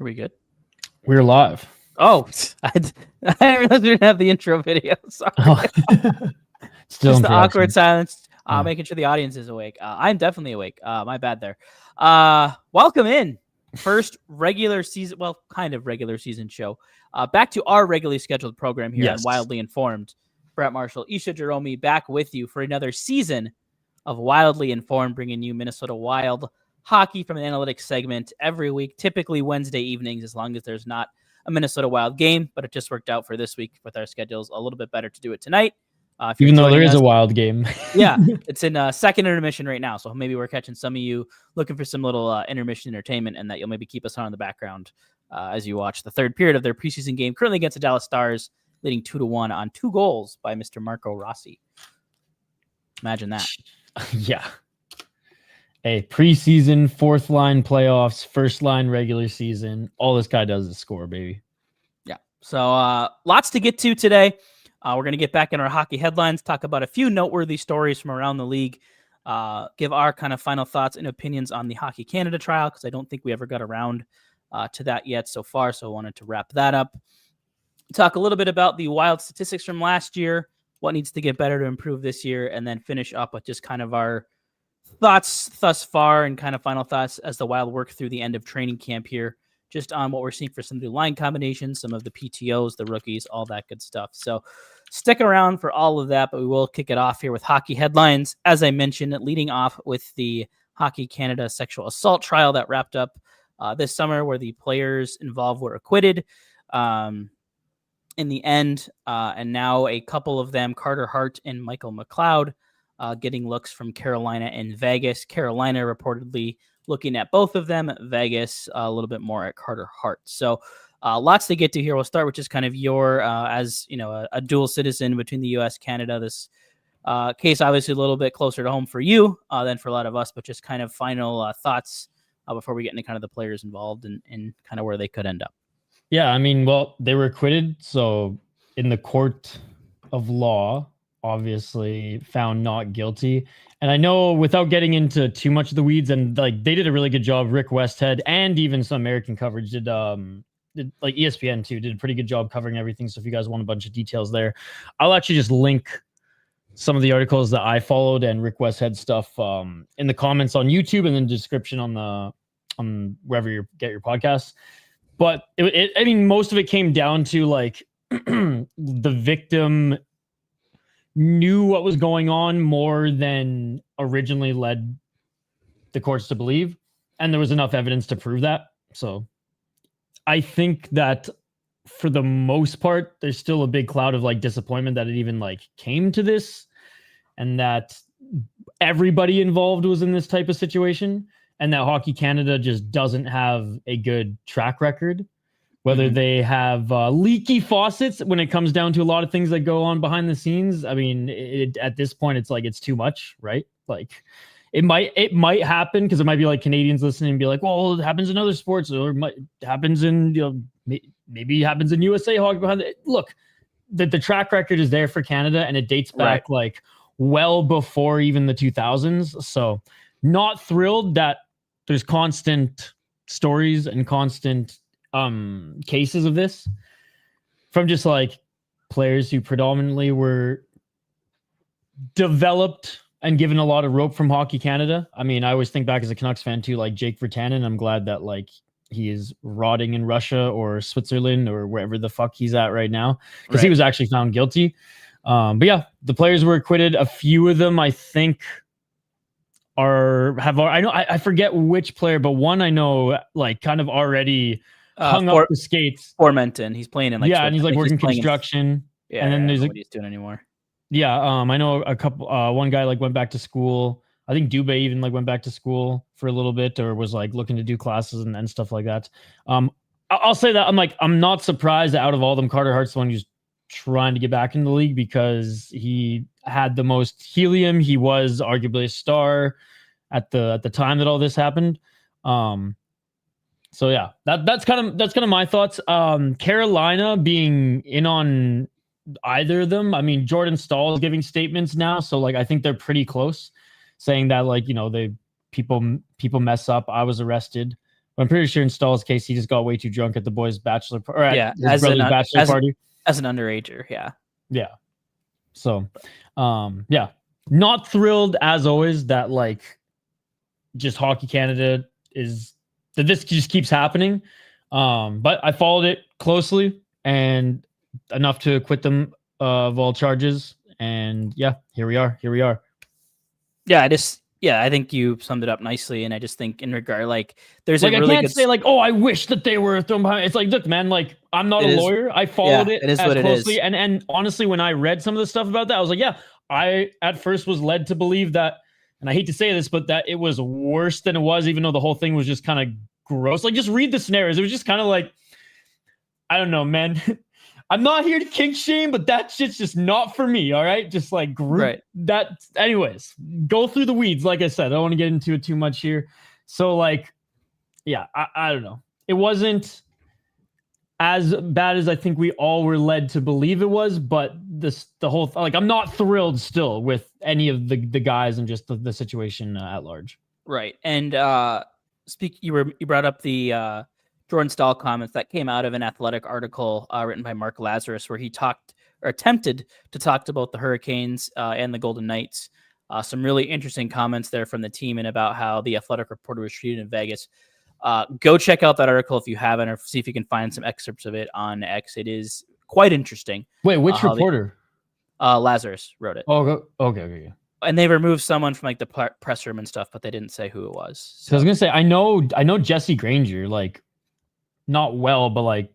Are we good? We're live. Oh, I realized we didn't have the intro video. Sorry. Oh. Still just the awkward silence, Yeah. making sure the audience is awake. I'm definitely awake. My bad there. Welcome in. First regular season, well, kind of regular season show. Back to our regularly scheduled program here on Wildly Informed. Brett Marshall, Isha Jerome back with you for another season of Wildly Informed, bringing you Minnesota Wild hockey from an analytics segment every week, typically Wednesday evenings, as long as there's not a Minnesota Wild game. But it just worked out for this week with our schedules a little bit better to do it tonight. Even though there is a Wild game. Yeah, it's in second intermission right now. So maybe we're catching some of you looking for some little intermission entertainment, and that you'll maybe keep us on in the background as you watch the third period of their preseason game, currently against the Dallas Stars, leading 2-1 on 2 goals by Mr. Marco Rossi. Imagine that. Yeah. Hey, preseason, fourth line playoffs, first line regular season. All this guy does is score, baby. Yeah. So lots to get to today. We're going to get back in our hockey headlines, talk about a few noteworthy stories from around the league, give our kind of final thoughts and opinions on the Hockey Canada trial, because I don't think we ever got around to that yet so far. So I wanted to wrap that up. Talk a little bit about the Wild statistics from last year, what needs to get better to improve this year, and then finish up with just kind of our thoughts thus far and kind of final thoughts as the Wild work through the end of training camp here, just on what we're seeing for some new line combinations, some of the PTOs, the rookies, all that good stuff. So stick around for all of that, but we will kick it off here with hockey headlines. As I mentioned, leading off with the Hockey Canada sexual assault trial that wrapped up this summer, where the players involved were acquitted in the end. And now a couple of them, Carter Hart and Michael McLeod, getting looks from Carolina and Vegas. Carolina reportedly looking at both of them. Vegas a little bit more at Carter Hart. So lots to get to here. We'll start with just kind of your, as you know, a dual citizen between the U.S. Canada. This case obviously a little bit closer to home for you than for a lot of us, but just kind of final thoughts before we get into kind of the players involved and kind of where they could end up. Yeah, I mean, well, they were acquitted. So in the court of law, obviously found not guilty. And I know, without getting into too much of the weeds, and like they did a really good job, Rick Westhead and even some American coverage did like ESPN too, did a pretty good job covering everything. So if you guys want a bunch of details there, I'll actually just link some of the articles that I followed and Rick Westhead stuff in the comments on YouTube and then description on wherever you get your podcasts. But I mean, most of it came down to like the victim knew what was going on more than originally led the courts to believe, and there was enough evidence to prove that. So I think that for the most part, there's still a big cloud of like disappointment that it even like came to this, and that everybody involved was in this type of situation, and that Hockey Canada just doesn't have a good track record. Whether they have leaky faucets when it comes down to a lot of things that go on behind the scenes. I mean, at this point, it's like, it's too much, right? Like it might happen, because it might be like Canadians listening and be like, well, it happens in other sports, or it happens in, you know, maybe it happens in USA hockey behind it. Look, the track record is there for Canada, and it dates back like well before even the 2000s. So not thrilled that there's constant stories and constant cases of this from just like players who predominantly were developed and given a lot of rope from Hockey Canada. I mean, I always think back as a Canucks fan too, like Jake Virtanen. I'm glad that like he is rotting in Russia or Switzerland or wherever the fuck he's at right now, because he was actually found guilty. But yeah, the players were acquitted. A few of them, I think, I forget which player, but one I know like kind of already hung up the skates. Formenton. He's playing in like and he's like working construction. And then there's what he's doing anymore. Yeah, I know a couple. One guy like went back to school. I think Dubé even like went back to school for a little bit, or was like looking to do classes and stuff like that. I'll say that I'm not surprised that out of all of them, Carter Hart's the one who's trying to get back in the league, because he had the most helium. He was arguably a star at the time that all this happened. So yeah, that's kind of my thoughts. Carolina being in on either of them. I mean, Jordan Stahl is giving statements now, so like I think they're pretty close, saying that like, you know, people mess up. I was arrested. I'm pretty sure in Stahl's case, he just got way too drunk at the boys' bachelor or at his brother's bachelor party. As an underager, yeah. Yeah. So, yeah. Not thrilled as always that like just Hockey Canada that this just keeps happening. But I followed it closely and enough to acquit them of all charges. And yeah, here we are. Yeah, I think you summed it up nicely. And I just think in regard, like, there's like, a really I can't say like, oh, I wish that they were thrown behind. It's like, look, man, like I'm not a lawyer. I followed it as closely. And honestly, when I read some of the stuff about that, I was like, yeah, I at first was led to believe that, and I hate to say this, but that it was worse than it was, even though the whole thing was just kind of gross. Like, just read the scenarios. It was just kind of like, I don't know, man. I'm not here to kink shame, but that shit's just not for me. All right. Just like that. Anyways, go through the weeds. Like I said, I don't want to get into it too much here. So like, yeah, I don't know. It wasn't as bad as I think we all were led to believe it was, but the whole, like, I'm not thrilled still with any of the guys and just the situation at large. Right. And you brought up the Jordan Stahl comments that came out of an Athletic article written by Mark Lazarus, where he talked or attempted to talk about the Hurricanes and the Golden Knights. Some really interesting comments there from the team and about how the Athletic reporter was treated in Vegas. Go check out that article if you haven't, or see if you can find some excerpts of it on X. It is quite interesting. Wait, which reporter? Lazarus wrote it. Oh, okay. And they removed someone from like the press room and stuff, but they didn't say who it was. So I was gonna say, I know Jesse Granger, like, not well, but like,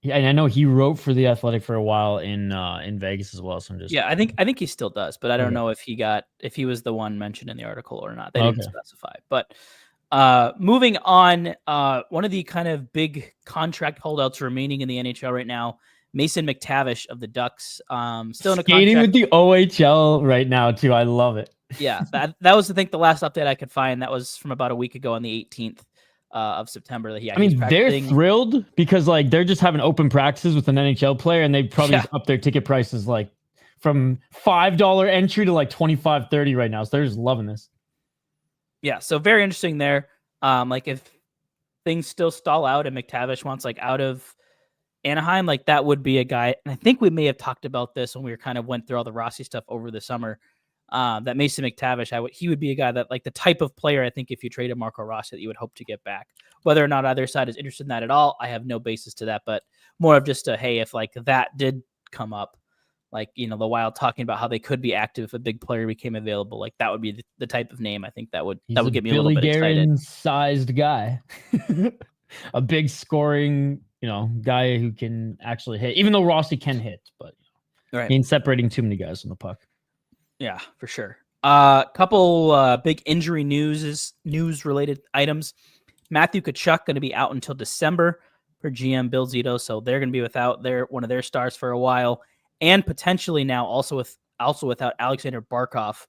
yeah, and I know he wrote for the Athletic for a while in Vegas as well. So I'm just, I think he still does, but I don't know if he was the one mentioned in the article or not. They didn't specify. But moving on, one of the kind of big contract holdouts remaining in the NHL right now, Mason McTavish of the Ducks, still in a skating contract with the OHL right now too. I love it. Yeah, that was, I think, the last update I could find. That was from about a week ago on the 18th of September. That they're thrilled because like they're just having open practices with an NHL player, and they probably just up their ticket prices like from $5 entry to like $25-$30 right now. So they're just loving this. Yeah, so very interesting there. Like if things still stall out and McTavish wants like out of Anaheim, like that would be a guy. And I think we may have talked about this when we kind of went through all the Rossi stuff over the summer. That Mason McTavish, he would be a guy that, like, the type of player I think if you traded Marco Rossi that you would hope to get back. Whether or not either side is interested in that at all, I have no basis to that, but more of just hey, if like that did come up, like, the Wild talking about how they could be active if a big player became available, like that would be the type of name I think that would get me a little bit excited. Sized guy, a big scoring, guy who can actually hit, even though Rossi can hit, but he ain't separating too many guys from the puck. Yeah, for sure. Couple big injury news related items. Matthew Tkachuk going to be out until December for GM Bill Zito, so they're going to be without one of their stars for a while, and potentially now also without Alexander Barkov,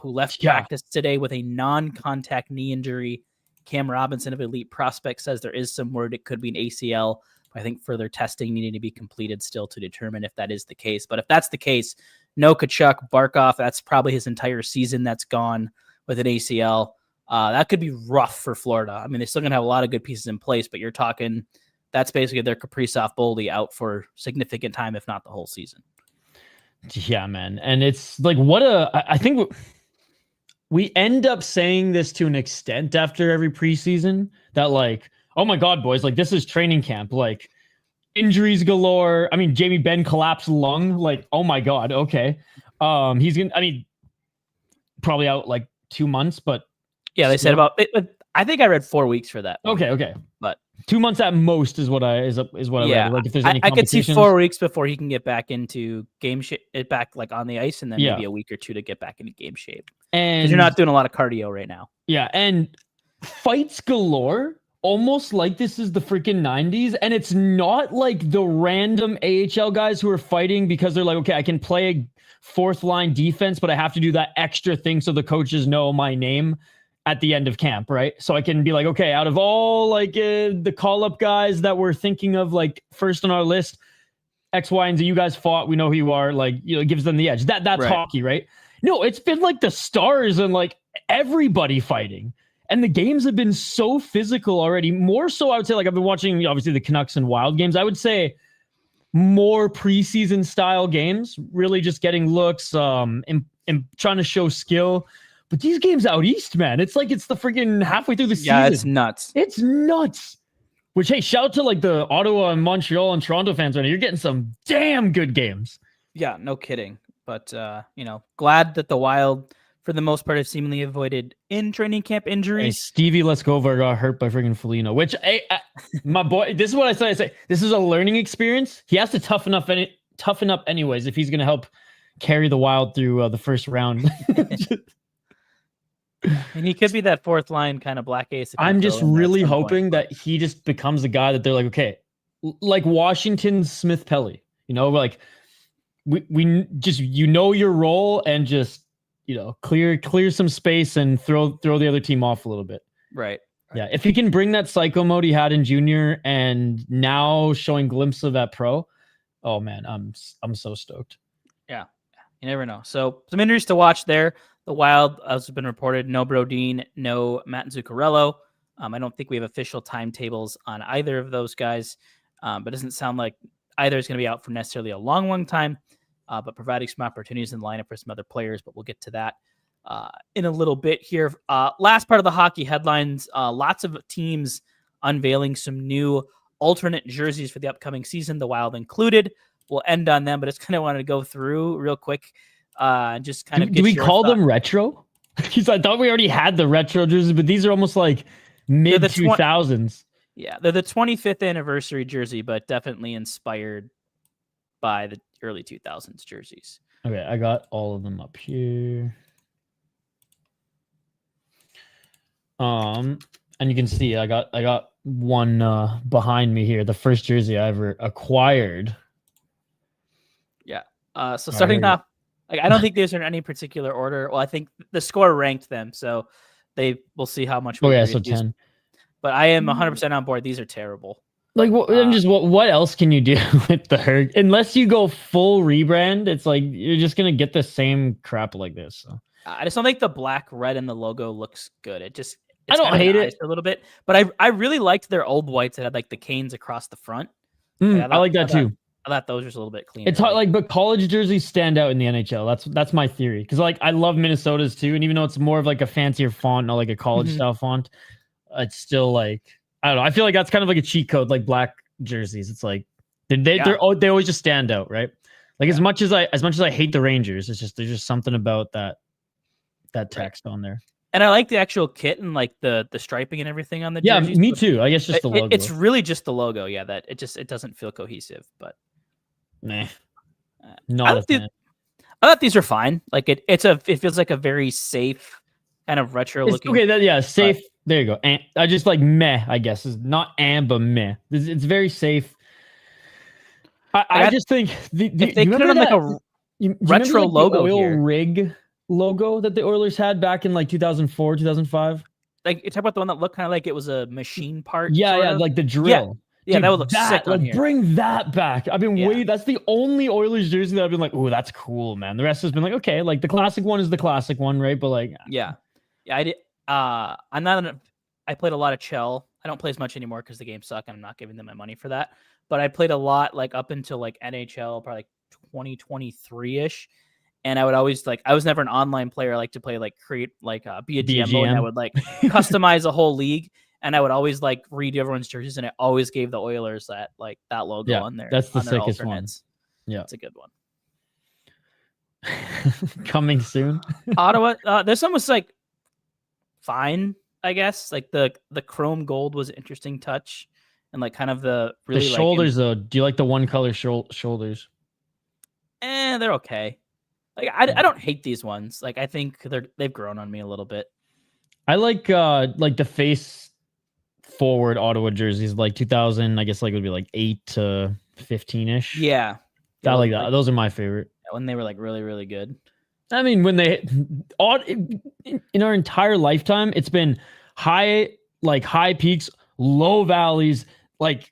who left practice today with a non-contact knee injury. Cam Robinson of Elite Prospect says there is some word it could be an ACL. I think further testing needing to be completed still to determine if that is the case. But if that's the case, no Tkachuk, Barkov, that's probably his entire season that's gone with an ACL. That could be rough for Florida. I mean, they're still going to have a lot of good pieces in place, but you're talking that's basically their Kaprizov Boldy out for significant time, if not the whole season. Yeah, man. And it's like, I think we end up saying this to an extent after every preseason that like, oh my God, boys, like this is training camp, like injuries galore. I mean, Jamie Benn collapsed lung, like, oh my God. Okay. He's probably out like 2 months, but yeah, they said about it. I think I read 4 weeks for that. Okay. But 2 months at most is what I read. Like if there's any I could see 4 weeks before he can get back into game shape, back like on the ice, and then maybe a week or two to get back into game shape. And you're not doing a lot of cardio right now. Yeah, and fights galore, almost like this is the freaking 90s, and it's not like the random AHL guys who are fighting because they're like, okay, I can play a fourth line defense, but I have to do that extra thing so the coaches know my name at the end of camp, right? So I can be like, okay, out of all like the call-up guys that we're thinking of like first on our list, X, Y, and Z, you guys fought, we know who you are, like, it gives them the edge. That's hockey, right? No, it's been like the stars and like everybody fighting. And the games have been so physical already. More so, I would say, like I've been watching, obviously, the Canucks and Wild games. I would say more preseason style games, really just getting looks, and trying to show skill. But these games out east, man, it's like it's the freaking halfway through the season. Yeah, it's nuts. It's nuts. Which, hey, shout out to like the Ottawa and Montreal and Toronto fans right now. You're getting some damn good games. Yeah, no kidding. But, glad that the Wild, for the most part, have seemingly avoided in training camp injuries. Hey, Stevie Leskovar got hurt by freaking Foligno, which, my boy, this is what I say. This is a learning experience. He has to toughen up anyways if he's going to help carry the Wild through the first round. And he could be that fourth line kind of black ace. I'm just really hoping that he just becomes a guy that they're like, okay, like Washington's Smith Pelly, like we just, your role and just, clear some space and throw the other team off a little bit. Right. Yeah. If he can bring that psycho mode he had in junior and now showing glimpses of that pro, oh man, I'm so stoked. Yeah. You never know. So some injuries to watch there. The Wild, as has been reported, no Brodin, no Matt Zuccarello. I don't think we have official timetables on either of those guys, but it doesn't sound like either is going to be out for necessarily a long time, but providing some opportunities in the lineup for some other players, but we'll get to that in a little bit here. Last part of the hockey headlines, lots of teams unveiling some new alternate jerseys for the upcoming season, the Wild included. We'll end on them, but just kind of wanted to go through real quick. Just kind of do we call them retro? Because I thought we already had the retro jerseys, but these are almost like mid 2000s. Yeah, they're the 25th anniversary jersey, but definitely inspired by the early 2000s jerseys. Okay, I got all of them up here. And you can see I got one behind me here. The first jersey I ever acquired. Yeah. So starting off. I don't think these are in any particular order. Well, I think the score ranked them, so we'll see how much. Oh yeah, so 10. But I am 100% on board. These are terrible. Like, what else can you do with the herd? Unless you go full rebrand, it's like you're just gonna get the same crap like this. So. I just don't think the black, red, and the logo looks good. I don't hate it a little bit, but I really liked their old whites that had like the canes across the front. I like that too. I thought those were a little bit cleaner. It's hard, but college jerseys stand out in the NHL. That's my theory. Because I love Minnesota's too, and even though it's more of like a fancier font, not like a college style font, it's still like I don't know. I feel like that's kind of like a cheat code, like black jerseys. It's like they always just stand out, right? Like as much as I hate the Rangers, there's just something about that text on there. And I like the actual kit and like the striping and everything on the jerseys. Yeah, me too. I guess just the logo. It's really just the logo. Yeah, that it doesn't feel cohesive, but. Nah, I thought these are fine. Like it feels like a very safe kind of retro looking. Okay, safe. There you go. And I just like meh. I guess is not but meh. It's very safe. I just think if they could have like a retro logo oil here. Rig logo that the Oilers had back in like 2004, 2005. Like you talk about the one that looked kind of like it was a machine part. Yeah, like the drill. Yeah, dude, that would look sick on here. Bring that back. I've been waiting. That's the only Oilers jersey that I've been like, oh, that's cool, man. The rest has been like, okay, like the classic one is the classic one, right? But like, yeah, I did. I played a lot of Chell. I don't play as much anymore because the games suck. And I'm not giving them my money for that. But I played a lot, like up until like NHL, probably like 2023 ish. And I would always I was never an online player. I like to play be a GM. And I would customize a whole league. And I would always read everyone's jerseys, and I always gave the Oilers that logo on there. That's the sickest one. Yeah, it's a good one. Coming soon. Ottawa. This one was fine, I guess. Like the chrome gold was an interesting touch, and kind of the shoulders though. Do you like the one color shoulders? They're okay. I don't hate these ones. I think they've grown on me a little bit. I like the face forward Ottawa jerseys 2000. I guess it would be 8 to 15ish. Yeah, I like that. Those are my favorite. When they were really really good. I mean, when in our entire lifetime, it's been high peaks, low valleys, And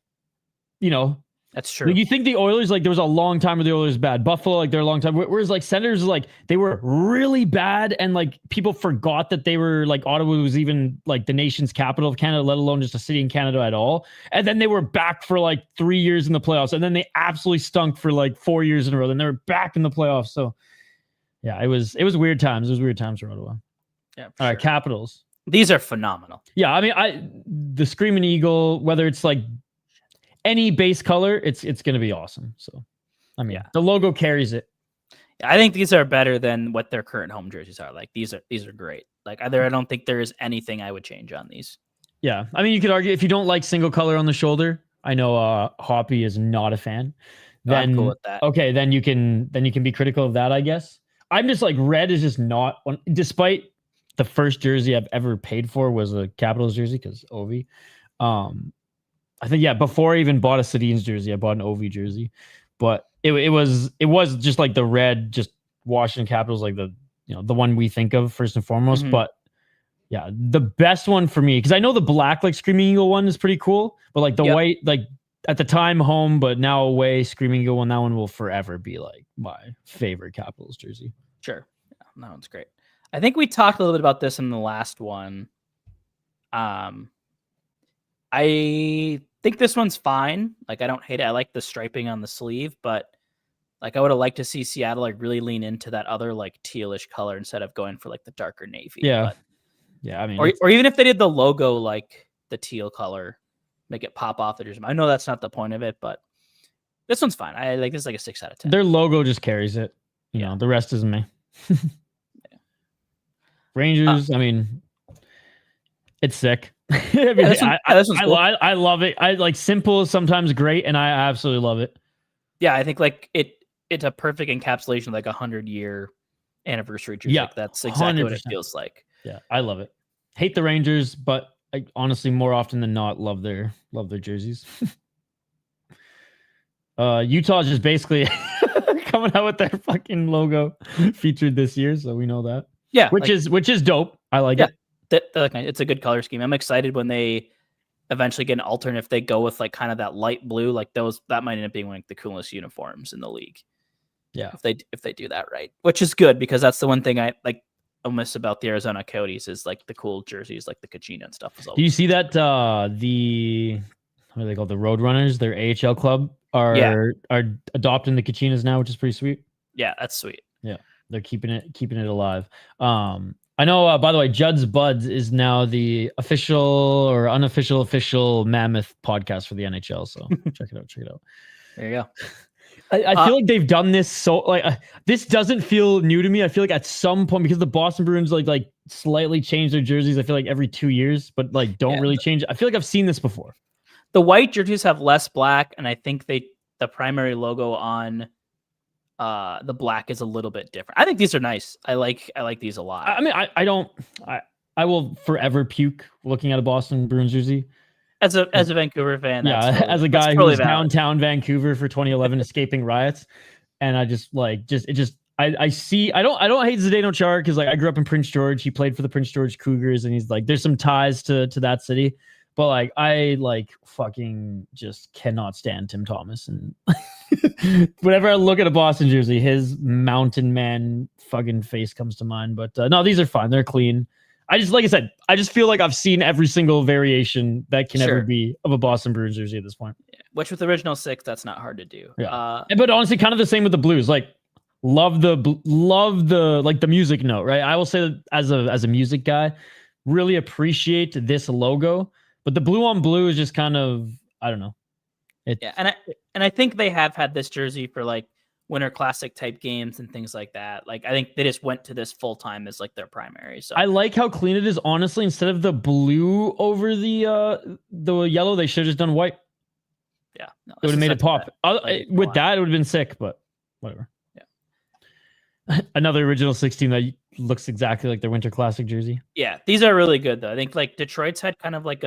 That's true. Like, you think the Oilers, like, there was a long time where the Oilers bad. Buffalo, like, they're a long time. Whereas, like, Senators, like, they were really bad, and, like, people forgot that they were, like, Ottawa was even, like, the nation's capital of Canada, let alone just a city in Canada at all. And then they were back for, like, 3 years in the playoffs, and then they absolutely stunk for, like, 4 years in a row. Then they were back in the playoffs. So, yeah, it was weird times. It was weird times for Ottawa. Yeah. All right, Capitals. These are phenomenal. Yeah, I mean, the Screaming Eagle, whether it's, like, any base color, it's going to be awesome. So, I mean, the logo carries it. I think these are better than what their current home jerseys are. Like, these are great. Like, I don't think there is anything I would change on these. Yeah, I mean, you could argue if you don't like single color on the shoulder. I know Hoppy is not a fan. Then I'm cool with that. Okay, then you can be critical of that, I guess. I'm just like, red is just not one. Despite the first jersey I've ever paid for was a Capitals jersey because Ovi. I think, before I even bought a Sedin's jersey, I bought an OV jersey, but it was just like the red, just Washington Capitals, like the one we think of first and foremost. Mm-hmm. But yeah, the best one for me, because I know the black, like, Screaming Eagle one is pretty cool, but like the white, like at the time home, but now away, Screaming Eagle one, that one will forever be like my favorite Capitals jersey. Sure. Yeah, that one's great. I think we talked a little bit about this in the last one. I think this one's fine. Like, I don't hate it. I like the striping on the sleeve, but like, I would have liked to see Seattle like really lean into that other like tealish color instead of going for like the darker navy. Yeah. Yeah. I mean, or even if they did the logo like the teal color, make it pop off the jersey. I know that's not the point of it, but this one's fine. I like this, like a 6 out of 10. Their logo just carries it. You know, the rest isn't me. Rangers, I mean, it's sick. I mean, I love it. I like, simple is sometimes great, and I absolutely love it. Yeah, I think like it's a perfect encapsulation of like 100-year anniversary jersey. Yeah, like, that's exactly 100%. what it feels like. Yeah, I love it. Hate the Rangers, but I honestly more often than not love their jerseys. Utah's just basically coming out with their fucking logo featured this year, so we know that. Yeah, which is dope. I like it. It's a good color scheme. I'm excited when they eventually get an alternate. If they go with like kind of that light blue, like that might end up being like the coolest uniforms in the league. Yeah, if they do that right, which is good because that's the one thing I miss about the Arizona Coyotes is like the cool jerseys, like the Kachina and stuff. Do you see that the what are they called? The Roadrunners, their AHL club are adopting the Kachinas now, which is pretty sweet. Yeah, that's sweet. Yeah, they're keeping it alive. I know, by the way, Judd's Buds is now the official or unofficial official Mammoth podcast for the NHL. So check it out. There you go. I feel like they've done this so this doesn't feel new to me. I feel like at some point, because the Boston Bruins like slightly change their jerseys, I feel like every 2 years, but like don't really change. I feel like I've seen this before. The white jerseys have less black, and I think the primary logo on the black is a little bit different. I think these are nice. I like these a lot. I mean, I will forever puke looking at a Boston Bruins jersey. As a Vancouver fan, as a guy who was downtown Vancouver for 2011 escaping riots, and I just I see. I don't hate Zdeno Chara because like I grew up in Prince George. He played for the Prince George Cougars, and he's like there's some ties to that city. But like I like fucking just cannot stand Tim Thomas, and whenever I look at a Boston jersey, his mountain man fucking face comes to mind. But no, these are fine. They're clean. Like I said, I just feel like I've seen every single variation that can ever be of a Boston Bruins jersey at this point. Yeah. Which with the original 6, that's not hard to do. Yeah. But honestly, kind of the same with the Blues. Like, love the like the music note, right? I will say that as a music guy, really appreciate this logo. But the blue on blue is just kind of, I don't know. And I think they have had this jersey for like Winter Classic type games and things like that. Like, I think they just went to this full time as like their primary. So I like how clean it is. Honestly, instead of the blue over the yellow, they should have just done white. Yeah, no, it would have made it pop. With that, it would have been sick. But whatever. Yeah, another original 16 that looks exactly like their Winter Classic jersey. Yeah, these are really good though. I think like Detroit's had kind of like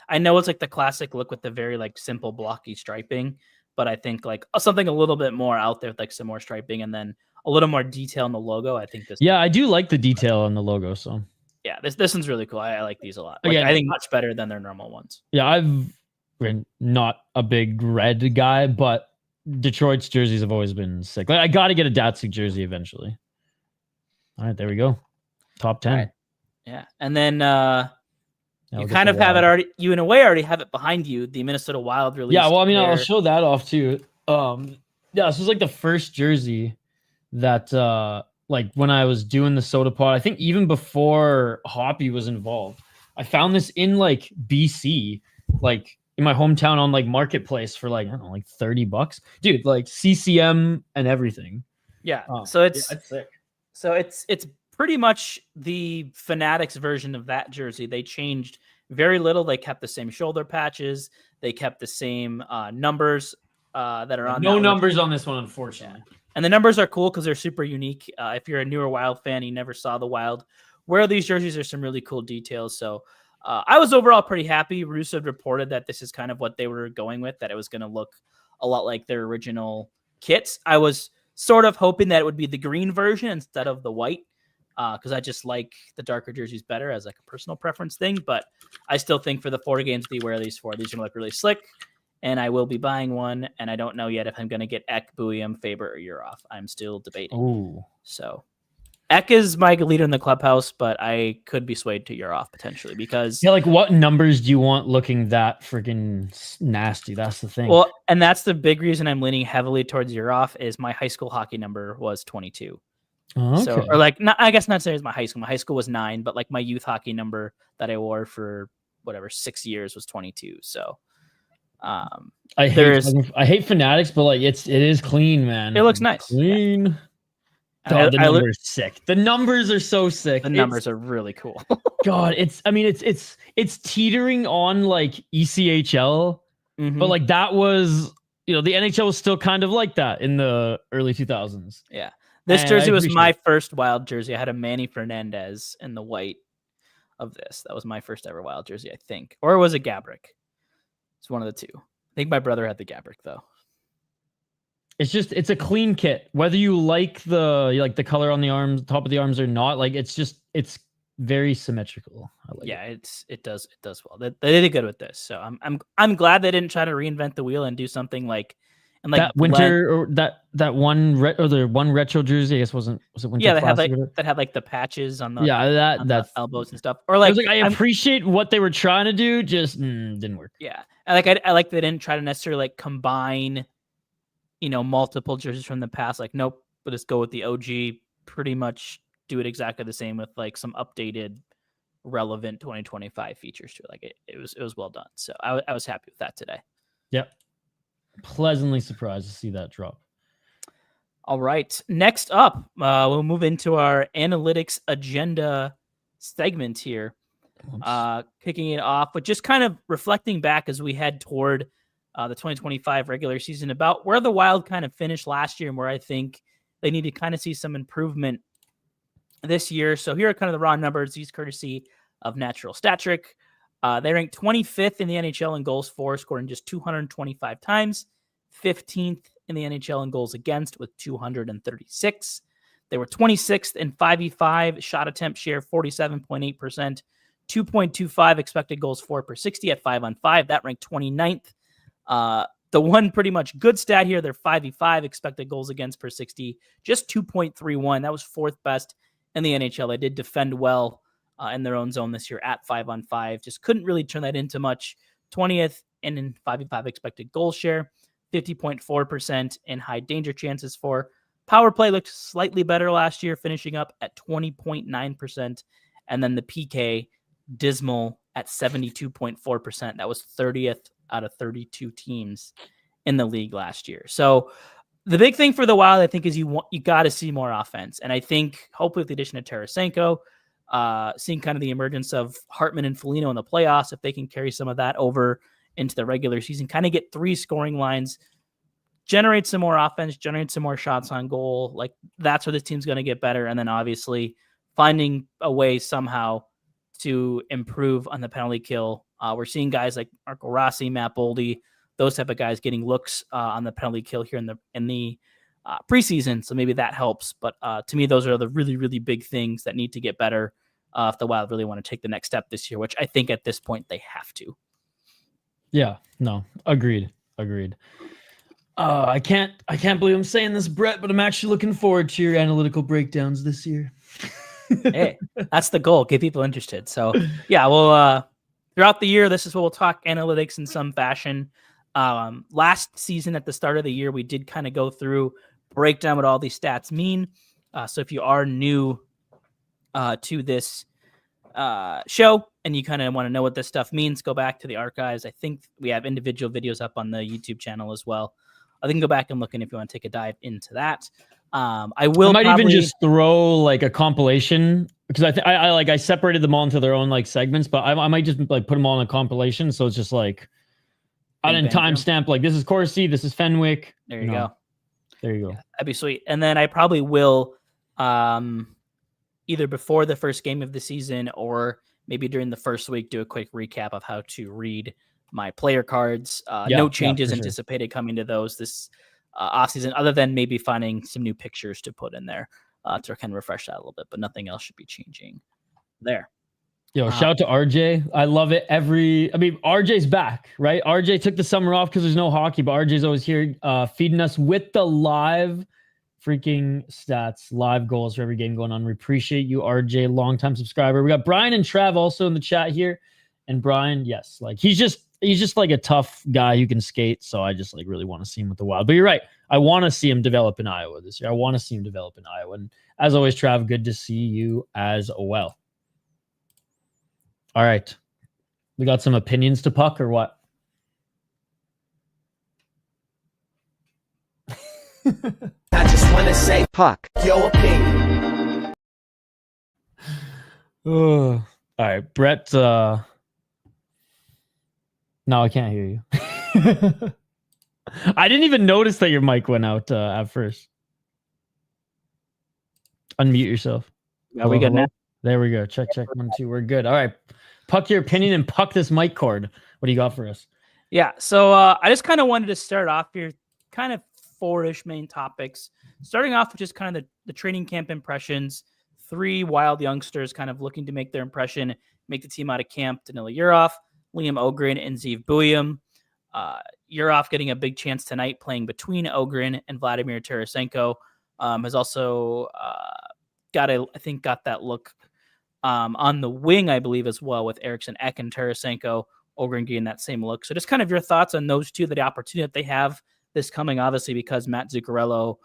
I know it's like the classic look with the very like simple blocky striping. But I think like something a little bit more out there with like some more striping and then a little more detail in the logo. I think this. Yeah, I do like the detail on the logo. So yeah, this one's really cool. I like these a lot. Like, I think much better than their normal ones. Yeah, we're not a big red guy, but Detroit's jerseys have always been sick. Like, I got to get a Datsuk jersey eventually. All right, there we go. Top 10. Right. Yeah. And then you I'll kind of have it already, you in a way already have it behind you, the Minnesota Wild release. Yeah, well, I mean, I'll show that off too. Yeah, this was like the first jersey that like when I was doing the Sota pod, I think even before Hoppy was involved, I found this in like BC, like in my hometown on like Marketplace for like, I don't know, like $30. Dude, like CCM and everything. Yeah. So it's sick. So it's pretty much the Fanatics version of that jersey. They changed very little. They kept the same shoulder patches. They kept the same numbers that are on. No numbers on this one, unfortunately. Yeah. And the numbers are cool because they're super unique. If you're a newer Wild fan, you never saw the Wild wear these jerseys. There's some really cool details. So I was overall pretty happy. Russo had reported that this is kind of what they were going with, that it was going to look a lot like their original kits. I was sort of hoping that it would be the green version instead of the white, because I just like the darker jerseys better as like a personal preference thing. But I still think for the 4 games that you wear these for, these are going to look really slick. And I will be buying one. And I don't know yet if I'm going to get Ek, Buium, Faber, or Urov. I'm still debating. Ooh. So Ek is my leader in the clubhouse, but I could be swayed to Urov potentially because... Yeah, like what numbers do you want looking that freaking nasty? That's the thing. Well, and that's the big reason I'm leaning heavily towards Urov is my high school hockey number was 22. Oh, okay. So, or like, not, I guess not saying it's my high school. My high school was 9, but like my youth hockey number that I wore for whatever 6 years was 22. So, I hate Fanatics, but like it is clean, man. It looks nice. Clean. Yeah. Oh, the numbers sick. The numbers are so sick. The numbers are really cool. God, it's teetering on like ECHL, but like that was, the NHL was still kind of like that in the early 2000s. Yeah. This jersey was my first Wild jersey. I had a Manny Fernandez in the white of this. That was my first ever Wild jersey, I think. Or it was a Gabrick. It's one of the two. I think my brother had the Gabrick though. It's a clean kit. Whether you like the color on the arms, top of the arms or not, like it's very symmetrical. I like it does well. They did good with this. So I'm glad they didn't try to reinvent the wheel and do something like that winter or that one the one retro jersey. I guess was it winter? Yeah, that had like the patches on the the elbows and stuff. Or like I appreciate what they were trying to do, just didn't work. Yeah, I like they didn't try to necessarily like combine, multiple jerseys from the past. Like nope, but just go with the OG. Pretty much do it exactly the same with like some updated, relevant 2025 features to it. Like it was well done. So I was happy with that today. Yep. Pleasantly surprised to see that drop. All right. Next up, we'll move into our analytics agenda segment here. Kicking it off, but just kind of reflecting back as we head toward the 2025 regular season about where the Wild kind of finished last year and where I think they need to kind of see some improvement this year. So here are kind of the raw numbers, these courtesy of Natural Stat Trick. They ranked 25th in the NHL in goals for, scoring just 225 times, 15th in the NHL in goals against with 236. They were 26th in 5v5 shot attempt share, 47.8%, 2.25 expected goals for per 60 at 5-on-5. That ranked 29th. The one pretty much good stat here, their 5v5 expected goals against per 60, just 2.31. That was 4th best in the NHL. They did defend well in their own zone this year at 5-on-5. Just couldn't really turn that into much. 20th in 5v5 expected goal share, 50.4% in high danger chances for. Power play looked slightly better last year, finishing up at 20.9%. And then the PK, dismal at 72.4%. That was 30th out of 32 teams in the league last year. So the big thing for the Wild, I think, is you got to see more offense. And I think hopefully with the addition of Tarasenko, seeing kind of the emergence of Hartman and Foligno in the playoffs, if they can carry some of that over into the regular season, kind of get 3 scoring lines, generate some more offense, generate some more shots on goal. Like that's where this team's going to get better. And then obviously finding a way somehow to improve on the penalty kill. We're seeing guys like Marco Rossi, Matt Boldy, those type of guys getting looks on the penalty kill here in the preseason. So maybe that helps. But to me, those are the really, really big things that need to get better if the Wild really want to take the next step this year, which I think at this point they have to. Yeah, no, agreed. I can't believe I'm saying this, Brett, but I'm actually looking forward to your analytical breakdowns this year. Hey, that's the goal. Get people interested. So yeah, well, throughout the year, this is what we'll talk analytics in some fashion. Last season at the start of the year, we did kind of go through, break down what all these stats mean. So if you are new to this show and you kind of want to know what this stuff means, go back to the archives. I think we have individual videos up on the YouTube channel as well. I can go back and look in if you want to take a dive into that. I might even just throw like a compilation, because I separated them all into their own like segments, but I might just like put them all in a compilation. So it's just like I didn't timestamp like this is Corsi, this is Fenwick. There you go. There you go. Yeah, that'd be sweet. And then I probably will either before the first game of the season or maybe during the first week do a quick recap of how to read my player cards. No changes anticipated coming to those this offseason, other than maybe finding some new pictures to put in there to kind of refresh that a little bit, but nothing else should be changing there. Yo, shout out to RJ. I love it. RJ's back, right? RJ took the summer off because there's no hockey, but RJ's always here feeding us with the live freaking stats, live goals for every game going on. We appreciate you, RJ, longtime subscriber. We got Brian and Trav also in the chat here. And Brian, yes, like he's just like a tough guy who can skate. So I just like really want to see him with the Wild. But you're right. I want to see him develop in Iowa this year. And as always, Trav, good to see you as well. All right. We got some opinions to puck or what? I just want to say, puck, your opinion. All right, Brett. No, I can't hear you. I didn't even notice that your mic went out at first. Unmute yourself. Yeah, we good now. There we go. Check 1 2. We're good. All right. Puck your opinion and puck this mic cord. What do you got for us? Yeah. So I just kind of wanted to start off here, kind of 4-ish main topics. Starting off with just kind of the training camp impressions. 3 Wild youngsters kind of looking to make their impression, make the team out of camp. Danila Yurov, Liam Ogren, and Zeev Buium. Yurov getting a big chance tonight playing between Ogren and Vladimir Tarasenko. Has also got that look on the wing, I believe, as well, with Eriksson Ek and Tarasenko. Ogren getting that same look. So just kind of your thoughts on those two, the opportunity that they have this coming, obviously, because Matt Zuccarello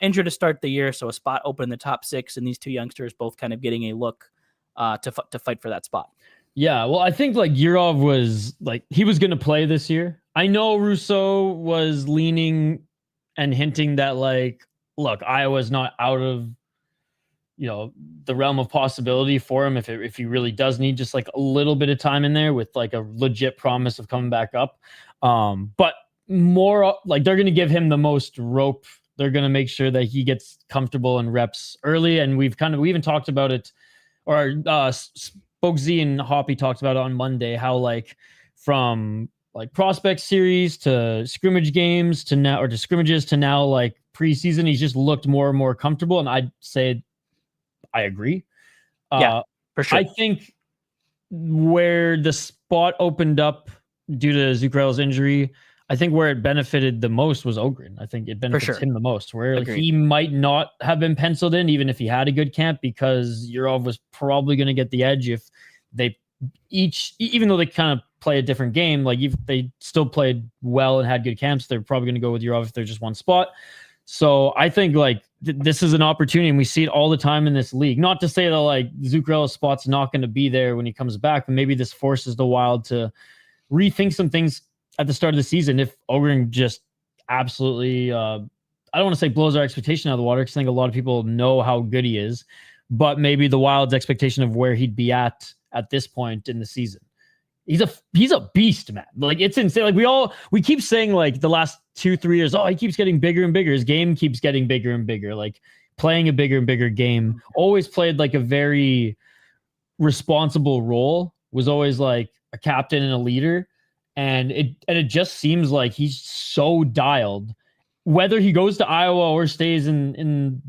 injured to start the year, so a spot open in the top 6, and these 2 youngsters both kind of getting a look to fight for that spot. Yeah, well, I think like Yurov was like he was going to play this year. I know Rousseau was leaning and hinting that like, look, Iowa's not out of the realm of possibility for him if he really does need just like a little bit of time in there with like a legit promise of coming back up. But more like they're going to give him the most rope. They're going to make sure that he gets comfortable and reps early. And we even talked about it, or Spoke Z and Hoppy talked about it on Monday, how like from like prospect series to scrimmage games to now, or to scrimmages to now like preseason, he's just looked more and more comfortable. And I'd say I agree. Yeah, for sure. I think where the spot opened up due to Zuccarello's injury, I think where it benefited the most was Ogren. I think it benefits him the most, where he might not have been penciled in even if he had a good camp, because Yurov was probably going to get the edge if they even though they kind of play a different game, like if they still played well and had good camps, they're probably going to go with Yurov if they're just one spot. So I think like this is an opportunity, and we see it all the time in this league. Not to say that like Zuccarello's spot's not going to be there when he comes back, but maybe this forces the Wild to rethink some things at the start of the season. If Ogren just absolutely, I don't want to say blows our expectation out of the water, because I think a lot of people know how good he is, but maybe the Wild's expectation of where he'd be at this point in the season. He's a beast, man. Like it's insane. Like we keep saying like the last 2-3 years, oh, he keeps getting bigger and bigger. His game keeps getting bigger and bigger. Like playing a bigger and bigger game. Always played like a very responsible role. Was always like a captain and a leader. And it just seems like he's so dialed. Whether he goes to Iowa or stays in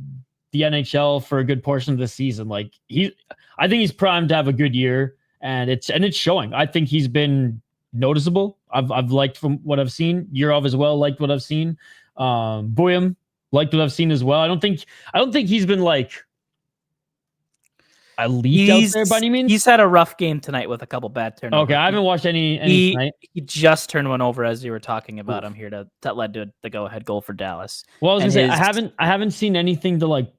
the NHL for a good portion of the season, like I think he's primed to have a good year. And it's showing. I think he's been noticeable. I've liked from what I've seen. Yurov as well, liked what I've seen. Boyum, liked what I've seen as well. I don't think he's been like elite out there by any means. He's had a rough game tonight with a couple bad turnovers. Okay, I haven't watched any tonight. He just turned one over as you were talking about him here that led to the go-ahead goal for Dallas. Well, I was gonna say I haven't seen anything to like,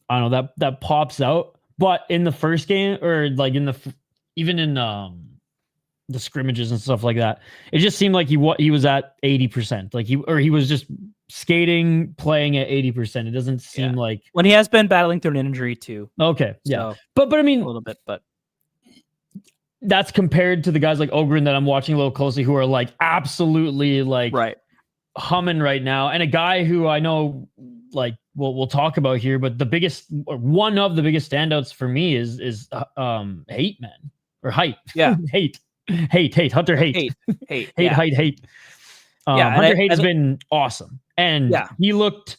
I don't know, that pops out. But in the first game, or like even in the scrimmages and stuff like that, it just seemed like he was at 80%. Like he was just skating, playing at 80%. It doesn't seem like, when he has been battling through an injury too. Okay, yeah, but I mean a little bit, but that's compared to the guys like Ogren that I'm watching a little closely, who are like absolutely like humming right now, and a guy who I know like we'll talk about here, but one of the biggest standouts for me is Hate Man or Height. Yeah, Hate Hunter Hate. Hate. Hunter Hate has been awesome, and he looked,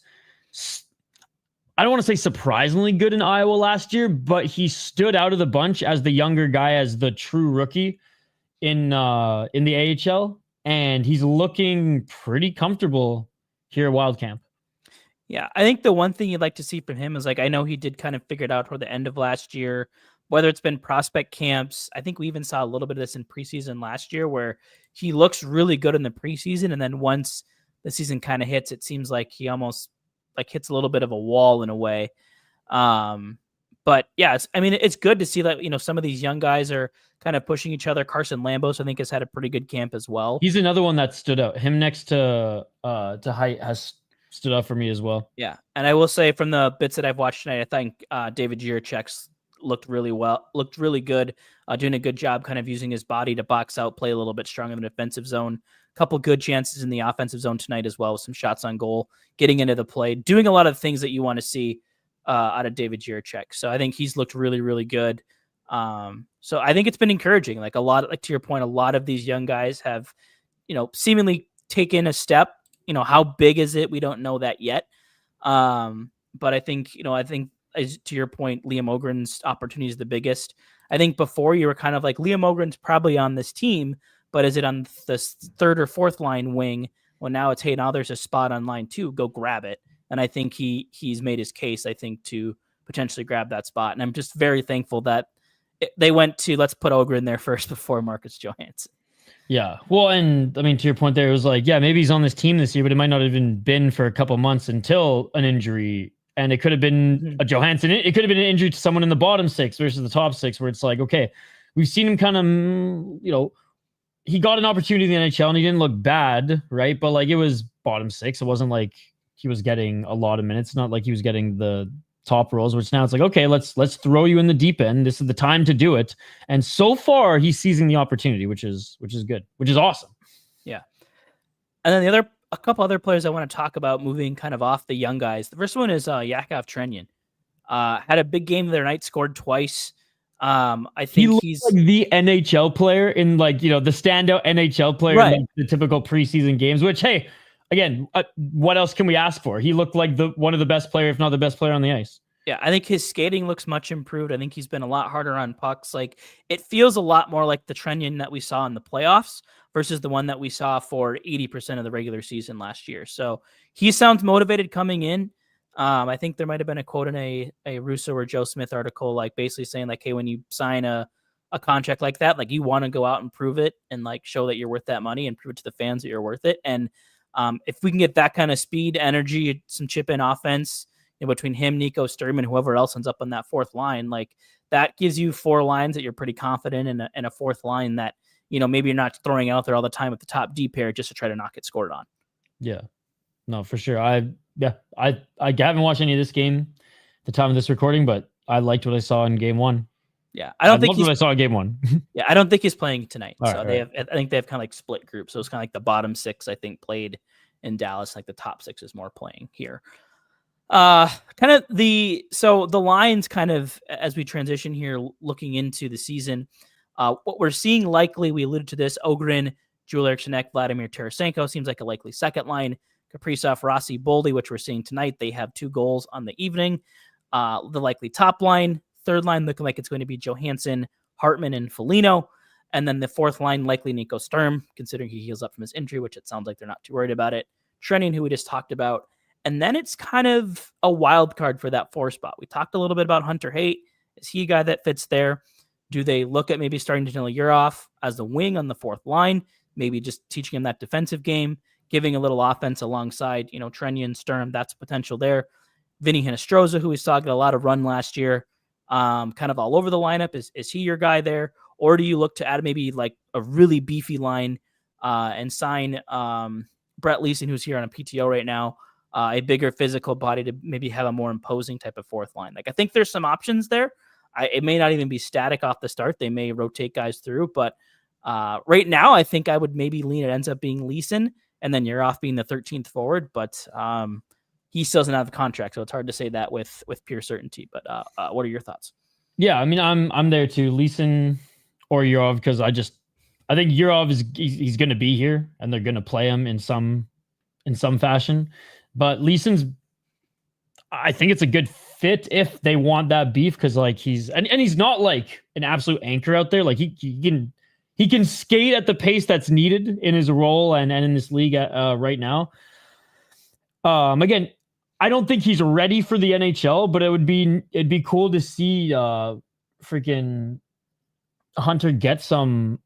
I don't want to say surprisingly good in Iowa last year, but he stood out of the bunch as the younger guy, as the true rookie in the AHL, and he's looking pretty comfortable here at Wild Camp. Yeah, I think the one thing you'd like to see from him is, like, I know he did kind of figure it out toward the end of last year, whether it's been prospect camps. I think we even saw a little bit of this in preseason last year, where he looks really good in the preseason, and then once the season kind of hits, it seems like he almost like hits a little bit of a wall in a way. But yeah, I mean, it's good to see that, you know, some of these young guys are kind of pushing each other. Carson Lambos, I think, has had a pretty good camp as well. He's another one that stood out. Him next to Height has stood out for me as well. Yeah, and I will say, from the bits that I've watched tonight, I think David Jiricek's looked really good, doing a good job kind of using his body to box out, play a little bit stronger in the defensive zone. A couple good chances in the offensive zone tonight as well, with some shots on goal, getting into the play, doing a lot of things that you want to see out of David Jiricek. So I think he's looked really, really good. So I think it's been encouraging. Like, to your point, a lot of these young guys have, you know, seemingly taken a step. You know, how big is it? We don't know that yet. But I think, as to your point, Liam Ogren's opportunity is the biggest. I think before you were kind of like, Liam Ogren's probably on this team, but is it on the third or fourth line wing? Well, now it's, hey, now there's a spot on line 2, go grab it. And I think he's made his case, I think, to potentially grab that spot. And I'm just very thankful that they went to, let's put Ogren there first before Marcus Johansson. Yeah. Well, and I mean, to your point there, it was like, yeah, maybe he's on this team this year, but it might not have even been for a couple months until an injury. And it could have been a Johansson. It could have been an injury to someone in the bottom 6 versus the top 6, where it's like, okay, we've seen him kind of, you know, he got an opportunity in the NHL and he didn't look bad, right? But like, it was bottom 6. It wasn't like he was getting a lot of minutes. Not like he was getting the top roles, which now it's like, okay, let's throw you in the deep end. This is the time to do it. And so far he's seizing the opportunity, which is good, which is awesome. Yeah. And then a couple other players I want to talk about, moving kind of off the young guys. The first one is Yakov Trenyan. Had a big game the other night, scored twice. I think he's like the NHL player in, like, you know, the standout NHL player in, like, the typical preseason games, which, hey, again, what else can we ask for? He looked like one of the best player, if not the best player on the ice. Yeah, I think his skating looks much improved. I think he's been a lot harder on pucks. Like, it feels a lot more like the Trenyan that we saw in the playoffs versus the one that we saw for 80% of the regular season last year. So he sounds motivated coming in. I think there might have been a quote in a Russo or Joe Smith article, like basically saying, like, hey, when you sign a contract like that, like, you want to go out and prove it and, like, show that you're worth that money and prove it to the fans that you're worth it. And if we can get that kind of speed, energy, some chip in offense, you know, between him, Nico Sturman, whoever else ends up on that fourth line, like, that gives you 4 lines that you're pretty confident in, and a fourth line that, you know, maybe you're not throwing out there all the time with the top D pair just to try to knock it scored on. Yeah, no, for sure. I haven't watched any of this game at the time of this recording, but I liked what I saw in game 1. Yeah, I think what I saw in game 1. Yeah, I don't think he's playing tonight. All so right. I think they have kind of like split groups. So it's kind of like the bottom 6, I think, played in Dallas. Like, the top 6 is more playing here. So the lines kind of, as we transition here, looking into the season, what we're seeing likely, we alluded to this, Ogren, Joel Eriksson, Vladimir Tarasenko seems like a likely second line. Kaprizov, Rossi, Boldy, which we're seeing tonight, they have 2 goals on the evening. The likely top line, third line looking like it's going to be Johansson, Hartman, and Foligno. And then the fourth line, likely Nico Sturm, considering he heals up from his injury, which it sounds like they're not too worried about it. Trennian, who we just talked about. And then it's kind of a wild card for that 4 spot. We talked a little bit about Hunter Haight. Is he a guy that fits there? Do they look at maybe starting Danila Yurov as the wing on the 4th line? Maybe just teaching him that defensive game, giving a little offense alongside, Trennian, Sturm. That's potential there. Vinny Hinostroza, who we saw get a lot of run last year, kind of all over the lineup. Is he your guy there? Or do you look to add maybe like a really beefy line and sign Brett Leeson, who's here on a PTO right now, a bigger physical body to maybe have a more imposing type of 4th line? Like, I think there's some options there. It may not even be static off the start. They may rotate guys through, but right now I think I would maybe lean it ends up being Leeson and then Yurov being the 13th forward, but he still doesn't have a contract, so it's hard to say that with pure certainty. But what are your thoughts? Yeah, I mean, I'm there too. Leeson or Yurov, because I think Yurov he's going to be here and they're going to play him in some fashion. But Leeson's, I think it's a good fit if they want that beef, because like he's not like an absolute anchor out there. Like he can skate at the pace that's needed in his role and in this league right now. Again, I don't think he's ready for the NHL, but it'd be cool to see freaking Hunter get some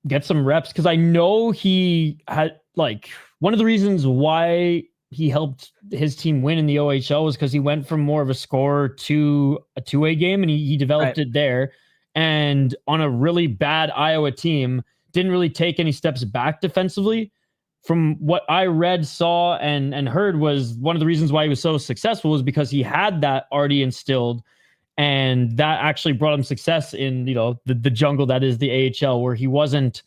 reps, because I know he had, like, one of the reasons why he helped his team win in the OHL was because he went from more of a scorer to a two-way game, and he developed it there. And on a really bad Iowa team, didn't really take any steps back defensively. From what I read, saw, and heard, was one of the reasons why he was so successful was because he had that already instilled, and that actually brought him success in, the jungle that is the AHL, where he wasn't,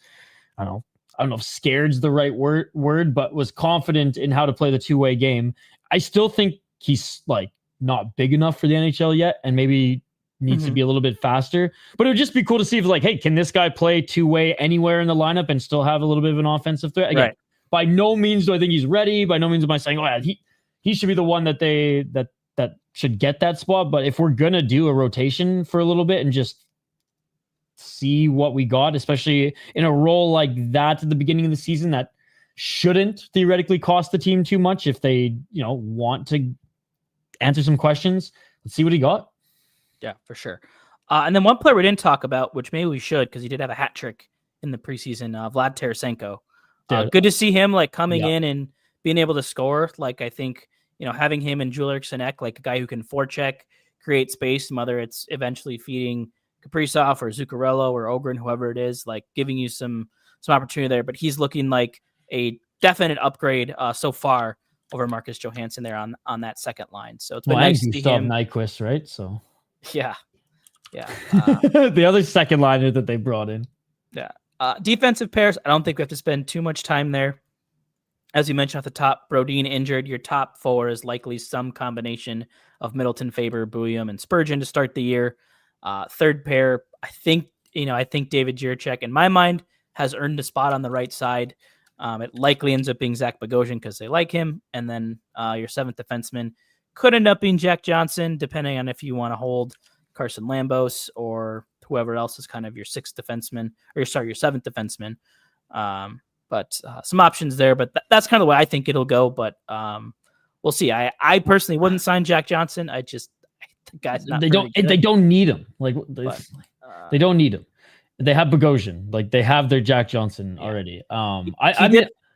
I don't know if scared's the right word, but was confident in how to play the two-way game. I still think he's like not big enough for the NHL yet, and maybe needs to be a little bit faster. But it would just be cool to see if, like, hey, can this guy play two-way anywhere in the lineup and still have a little bit of an offensive threat? Again, by no means do I think he's ready. By no means am I saying, oh yeah, he should be the one that should get that spot. But if we're gonna do a rotation for a little bit and just see what we got, especially in a role like that at the beginning of the season, that shouldn't theoretically cost the team too much if they, want to answer some questions. Let's see what he got. Yeah, for sure. And then one player we didn't talk about, which maybe we should, because he did have a hat trick in the preseason, Vlad Tarasenko. Good to see him coming in and being able to score. I think, having him and Julius Sinek, a guy who can forecheck, create space, whether it's eventually feeding Kaprizov or Zuccarello or Ogren, whoever it is, giving you some opportunity there. But he's looking like a definite upgrade so far over Marcus Johansson there on that second line. So it's been nice to see him. Nyquist, right? So yeah. The other second liner that they brought in. Yeah. Defensive pairs, I don't think we have to spend too much time there. As you mentioned at the top, Brodin injured. Your top 4 is likely some combination of Middleton, Faber, Bouillon, and Spurgeon to start the year. Third pair, I think David Jiricek, in my mind, has earned a spot on the right side. It likely ends up being Zach Bogosian because they like him. And then your 7th defenseman could end up being Jack Johnson, depending on if you want to hold Carson Lambos or whoever else is kind of your 6th defenseman, or your 7th defenseman. But some options there, but that's kind of the way I think it'll go. But we'll see. I personally wouldn't sign Jack Johnson. The guy's not. They don't need him. They don't need him. They have Bogosian. They have their Jack Johnson already.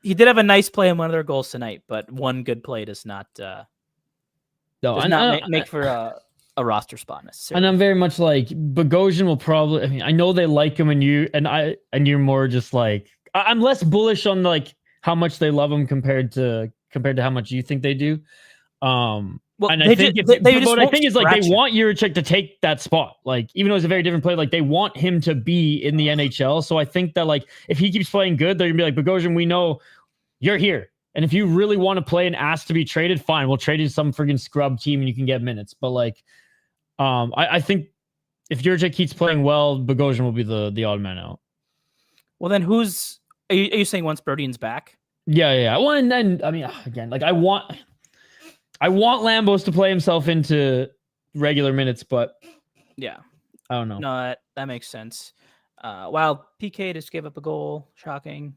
He did have a nice play in one of their goals tonight, but one good play does not make for a roster spot necessarily. And I'm very much Bogosian will probably. I mean, I know they like him, and you're more just I'm less bullish on how much they love him compared to how much you think they do. Well, and I think they want Jiricek to take that spot. Even though it's a very different play, they want him to be in the NHL. So I think that if he keeps playing good, they're gonna be Bogosian, we know you're here. And if you really want to play and ask to be traded, fine, we'll trade you to some friggin' scrub team and you can get minutes. But I think if Jiricek keeps playing well, Bogosian will be the odd man out. Well, then are you saying once Brodin's back? Yeah. Well, and then again, I want Lambos to play himself into regular minutes, but yeah, I don't know. No, that makes sense. Wild PK just gave up a goal. Shocking.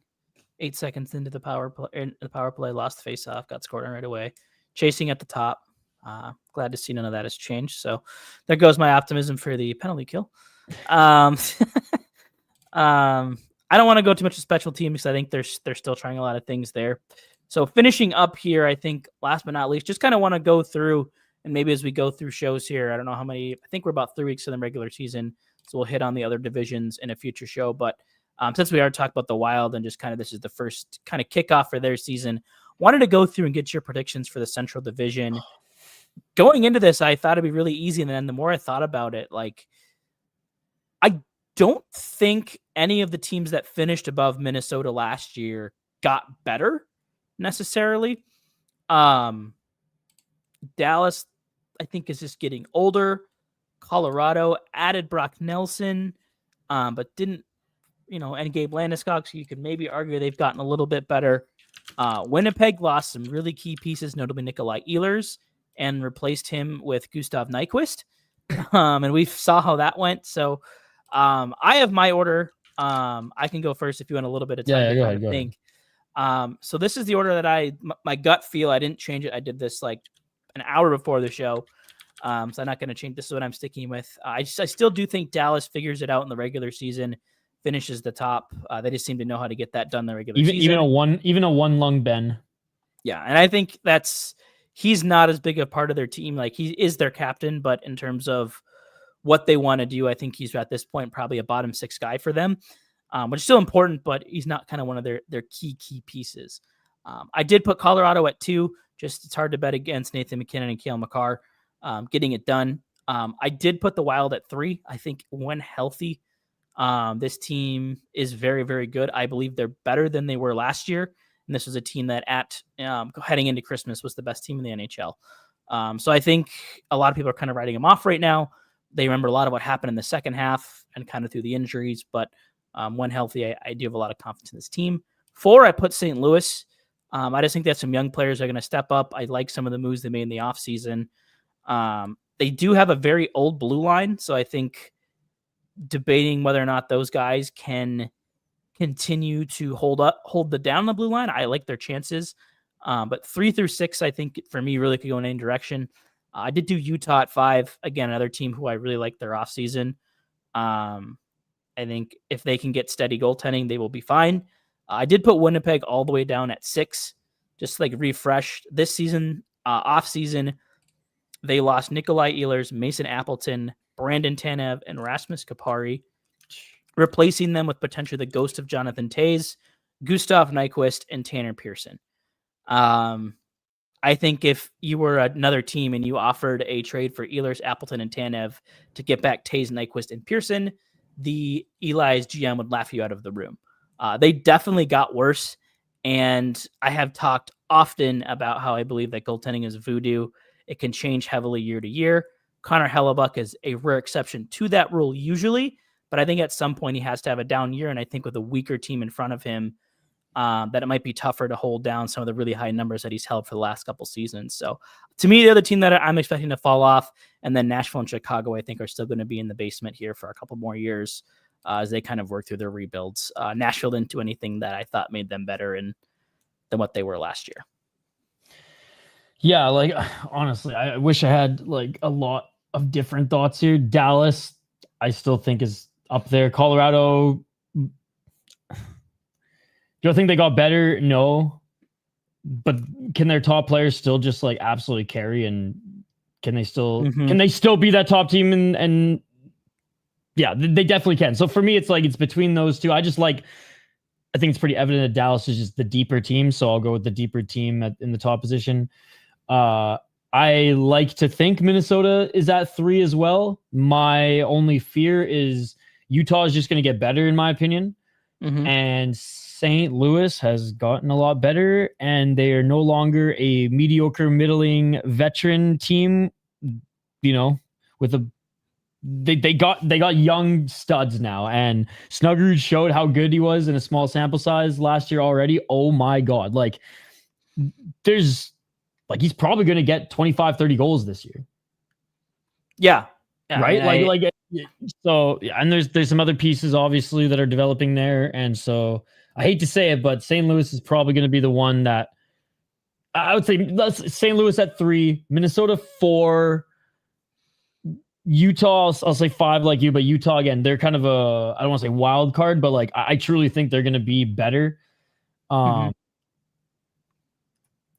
8 seconds into the power play, lost the faceoff, got scored on right away. Chasing at the top. Glad to see none of that has changed. So there goes my optimism for the penalty kill. I don't want to go too much to special teams because I think they're still trying a lot of things there. So finishing up here, I think last but not least, just kind of want to go through, and maybe as we go through shows here, I don't know how many. I think we're about 3 weeks in the regular season, so we'll hit on the other divisions in a future show. But since we are talking about the Wild and just kind of this is the first kind of kickoff for their season, wanted to go through and get your predictions for the Central Division. Going into this, I thought it'd be really easy, and then the more I thought about it, like I don't think any of the teams that finished above Minnesota last year got better necessarily. Dallas, I think, is just getting older. Colorado added Brock Nelson, but didn't, and Gabe Landeskog, so you could maybe argue they've gotten a little bit better. Winnipeg lost some really key pieces, notably Nikolai Ehlers, and replaced him with Gustav Nyquist. And we saw how that went. So I have my order. I can go first if you want a little bit of time to think. So this is the order that my gut feel. I didn't change it. I did this like an hour before the show. So I'm not going to change. This is what I'm sticking with. I still do think Dallas figures it out in the regular season, finishes the top. They just seem to know how to get that done in the regular season. Even a one lung Ben. Yeah. And I think he's not as big a part of their team. Like he is their captain, but in terms of what they want to do, I think he's at this point probably a bottom 6 guy for them, which is still important, but he's not kind of one of their key pieces. I did put Colorado at 2. Just it's hard to bet against Nathan McKinnon and Cale Makar getting it done. I did put the Wild at 3. I think when healthy, this team is very, very good. I believe they're better than they were last year. And this was a team that heading into Christmas was the best team in the NHL. So I think a lot of people are kind of writing them off right now. They remember a lot of what happened in the second half and kind of through the injuries. But when healthy, I do have a lot of confidence in this team. 4, I put St. Louis. I just think that some young players are going to step up. I like some of the moves they made in the offseason. They do have a very old blue line. So I think debating whether or not those guys can continue to hold down the blue line, I like their chances. But 3 through 6, I think for me really could go in any direction. I did do Utah at 5. Again, another team who I really like their offseason. I think if they can get steady goaltending, they will be fine. I did put Winnipeg all the way down at 6, just like refresh this season, off season. They lost Nikolai Ehlers, Mason Appleton, Brandon Tanev, and Rasmus Kapari, replacing them with potentially the ghost of Jonathan Toews, Gustav Nyquist, and Tanner Pearson. I think if you were another team and you offered a trade for Ehlers, Appleton, and Tanev to get back Toews, Nyquist, and Pearson, the Eli's GM would laugh you out of the room. They definitely got worse, and I have talked often about how I believe that goaltending is voodoo. It can change heavily year to year. Connor Hellebuck is a rare exception to that rule usually, but I think at some point he has to have a down year, and I think with a weaker team in front of him, that it might be tougher to hold down some of the really high numbers that he's held for the last couple seasons. So to me, the other team that I'm expecting to fall off, and then Nashville and Chicago, I think are still going to be in the basement here for a couple more years as they kind of work through their rebuilds. Nashville didn't do anything that I thought made them better than what they were last year. Yeah, like honestly, I wish I had like a lot of different thoughts here. Dallas, I still think is up there. Colorado, do I think they got better? No. But can their top players still just like absolutely carry, and can they still be that top team? And yeah, they definitely can. So for me, it's like it's between those two. I think it's pretty evident that Dallas is just the deeper team. So I'll go with the deeper team in the top position. I like to think Minnesota is at 3 as well. My only fear is Utah is just going to get better, in my opinion. And St. Louis has gotten a lot better, and they are no longer a mediocre, middling veteran team. With they got young studs now, and Snuggerud showed how good he was in a small sample size last year already. Oh my God. Like he's probably going to get 25, 30 goals this year. Yeah. Right. So yeah, and there's some other pieces obviously that are developing there, and so I hate to say it, but St. Louis is probably going to be the one that I would say. St. Louis at 3, Minnesota 4, Utah. I'll say 5 like you, but Utah again, they're kind of I don't want to say wild card, but like I truly think they're going to be better.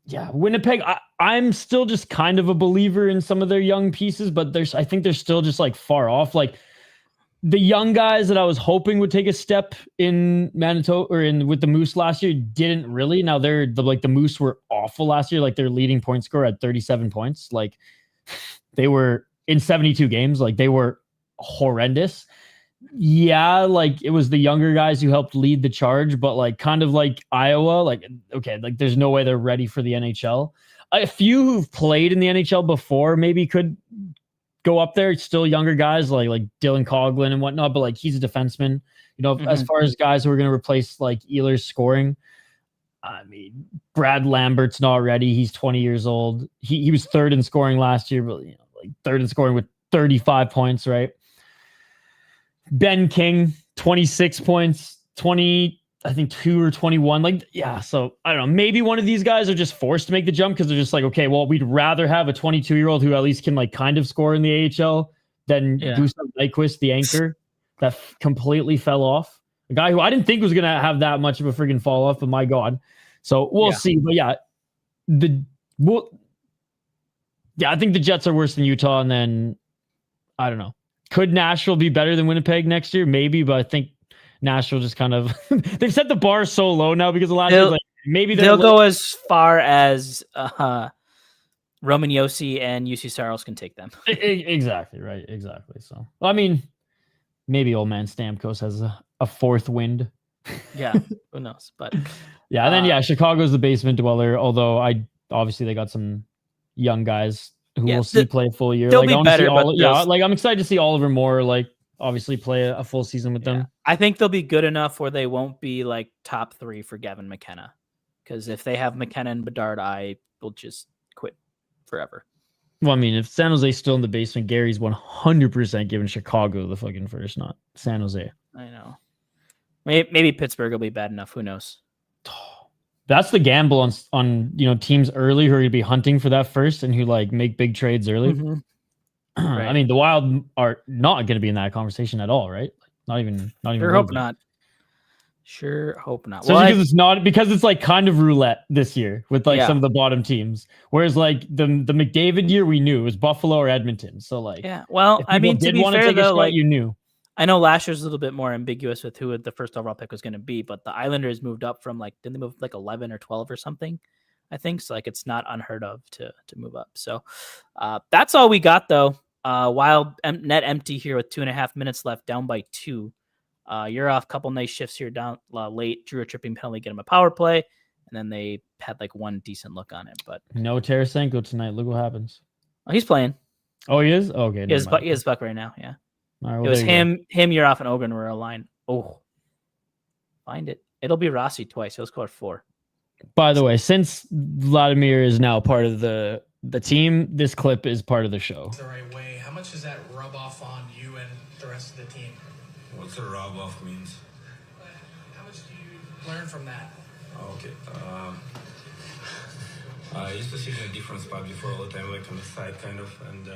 Yeah, Winnipeg. I'm still just kind of a believer in some of their young pieces, but I think they're still just like far off. Like the young guys that I was hoping would take a step in Manitoba or with the Moose last year didn't really. Now the Moose were awful last year. Like their leading point scorer at 37 points. Like they were in 72 games. Like they were horrendous. Yeah, like it was the younger guys who helped lead the charge, but like kind of like Iowa, like okay, like there's no way they're ready for the NHL. A few who've played in the NHL before maybe could go up there. Still younger guys like Dylan Coughlin and whatnot, but like he's a defenseman. You know, as far as guys who are going to replace like Ehlers scoring, I mean, Brad Lambert's not ready. He's 20 years old. He was third in scoring last year, but like third in scoring with 35 points, right? Ben King, 26 points, 20, I think 2 or 21. Like, yeah. So I don't know. Maybe one of these guys are just forced to make the jump because they're just like, okay, well, we'd rather have a 22-year-old who at least can like kind of score in the AHL than Gustav Nyquist, the anchor, that completely fell off. A guy who I didn't think was going to have that much of a friggin' fall off, but my God. So we'll see. But yeah, I think the Jets are worse than Utah. And then I don't know. Could Nashville be better than Winnipeg next year? Maybe, but I think Nashville just kind of they've set the bar so low now because the last year, like, maybe they'll go as far as Roman Yossi and UC Saros can take them. Exactly right. Exactly. So I mean, maybe old man Stamkos has a fourth wind. Yeah, who knows? But yeah, and then Chicago's the basement dweller. Although obviously they got some young guys who we'll see play a full year. They'll like, be better, like I'm excited to see Oliver Moore like obviously play a full season with them. I think they'll be good enough where they won't be like top 3 for Gavin McKenna. Because if they have McKenna and Bedard, I will just quit forever. Well, I mean, if San Jose's still in the basement, Gary's 100% giving Chicago the fucking first, not San Jose. I know. Maybe Pittsburgh will be bad enough. Who knows? That's the gamble on teams early who are going to be hunting for that first and who like make big trades early. Right. I mean, the Wild are not going to be in that conversation at all, right? Not even. Sure hope not. Sure hope not. So because it's like kind of roulette this year with like some of the bottom teams. Whereas like the McDavid year we knew it was Buffalo or Edmonton. So like well, I mean, to be fair though, like you knew. I know last year's a little bit more ambiguous with who the first overall pick was going to be, but the Islanders moved up from didn't they move like 11 or 12 or something? I think so. Like it's not unheard of to move up. So that's all we got though. Wild net empty here with 2.5 minutes left, down by 2. You're off, couple nice shifts here down late. Drew a tripping penalty, get him a power play, and then they had like one decent look on it. But no Tarasenko tonight. Look what happens. Oh, he's playing. Oh, he is? Okay. He is Buck right now. Yeah. All right, well, it was him. You're off, and Ogren were aligned. Oh, find it. It'll be Rossi twice. He'll score 4. By the way, since Vladimir is now part of the team, this clip is part of the show. The right way. How much does that rub off on you and the rest of the team? What's a rub off means? How much do you learn from that? Okay. I used to sit in a different spot before all the time, like on the side, kind of, and.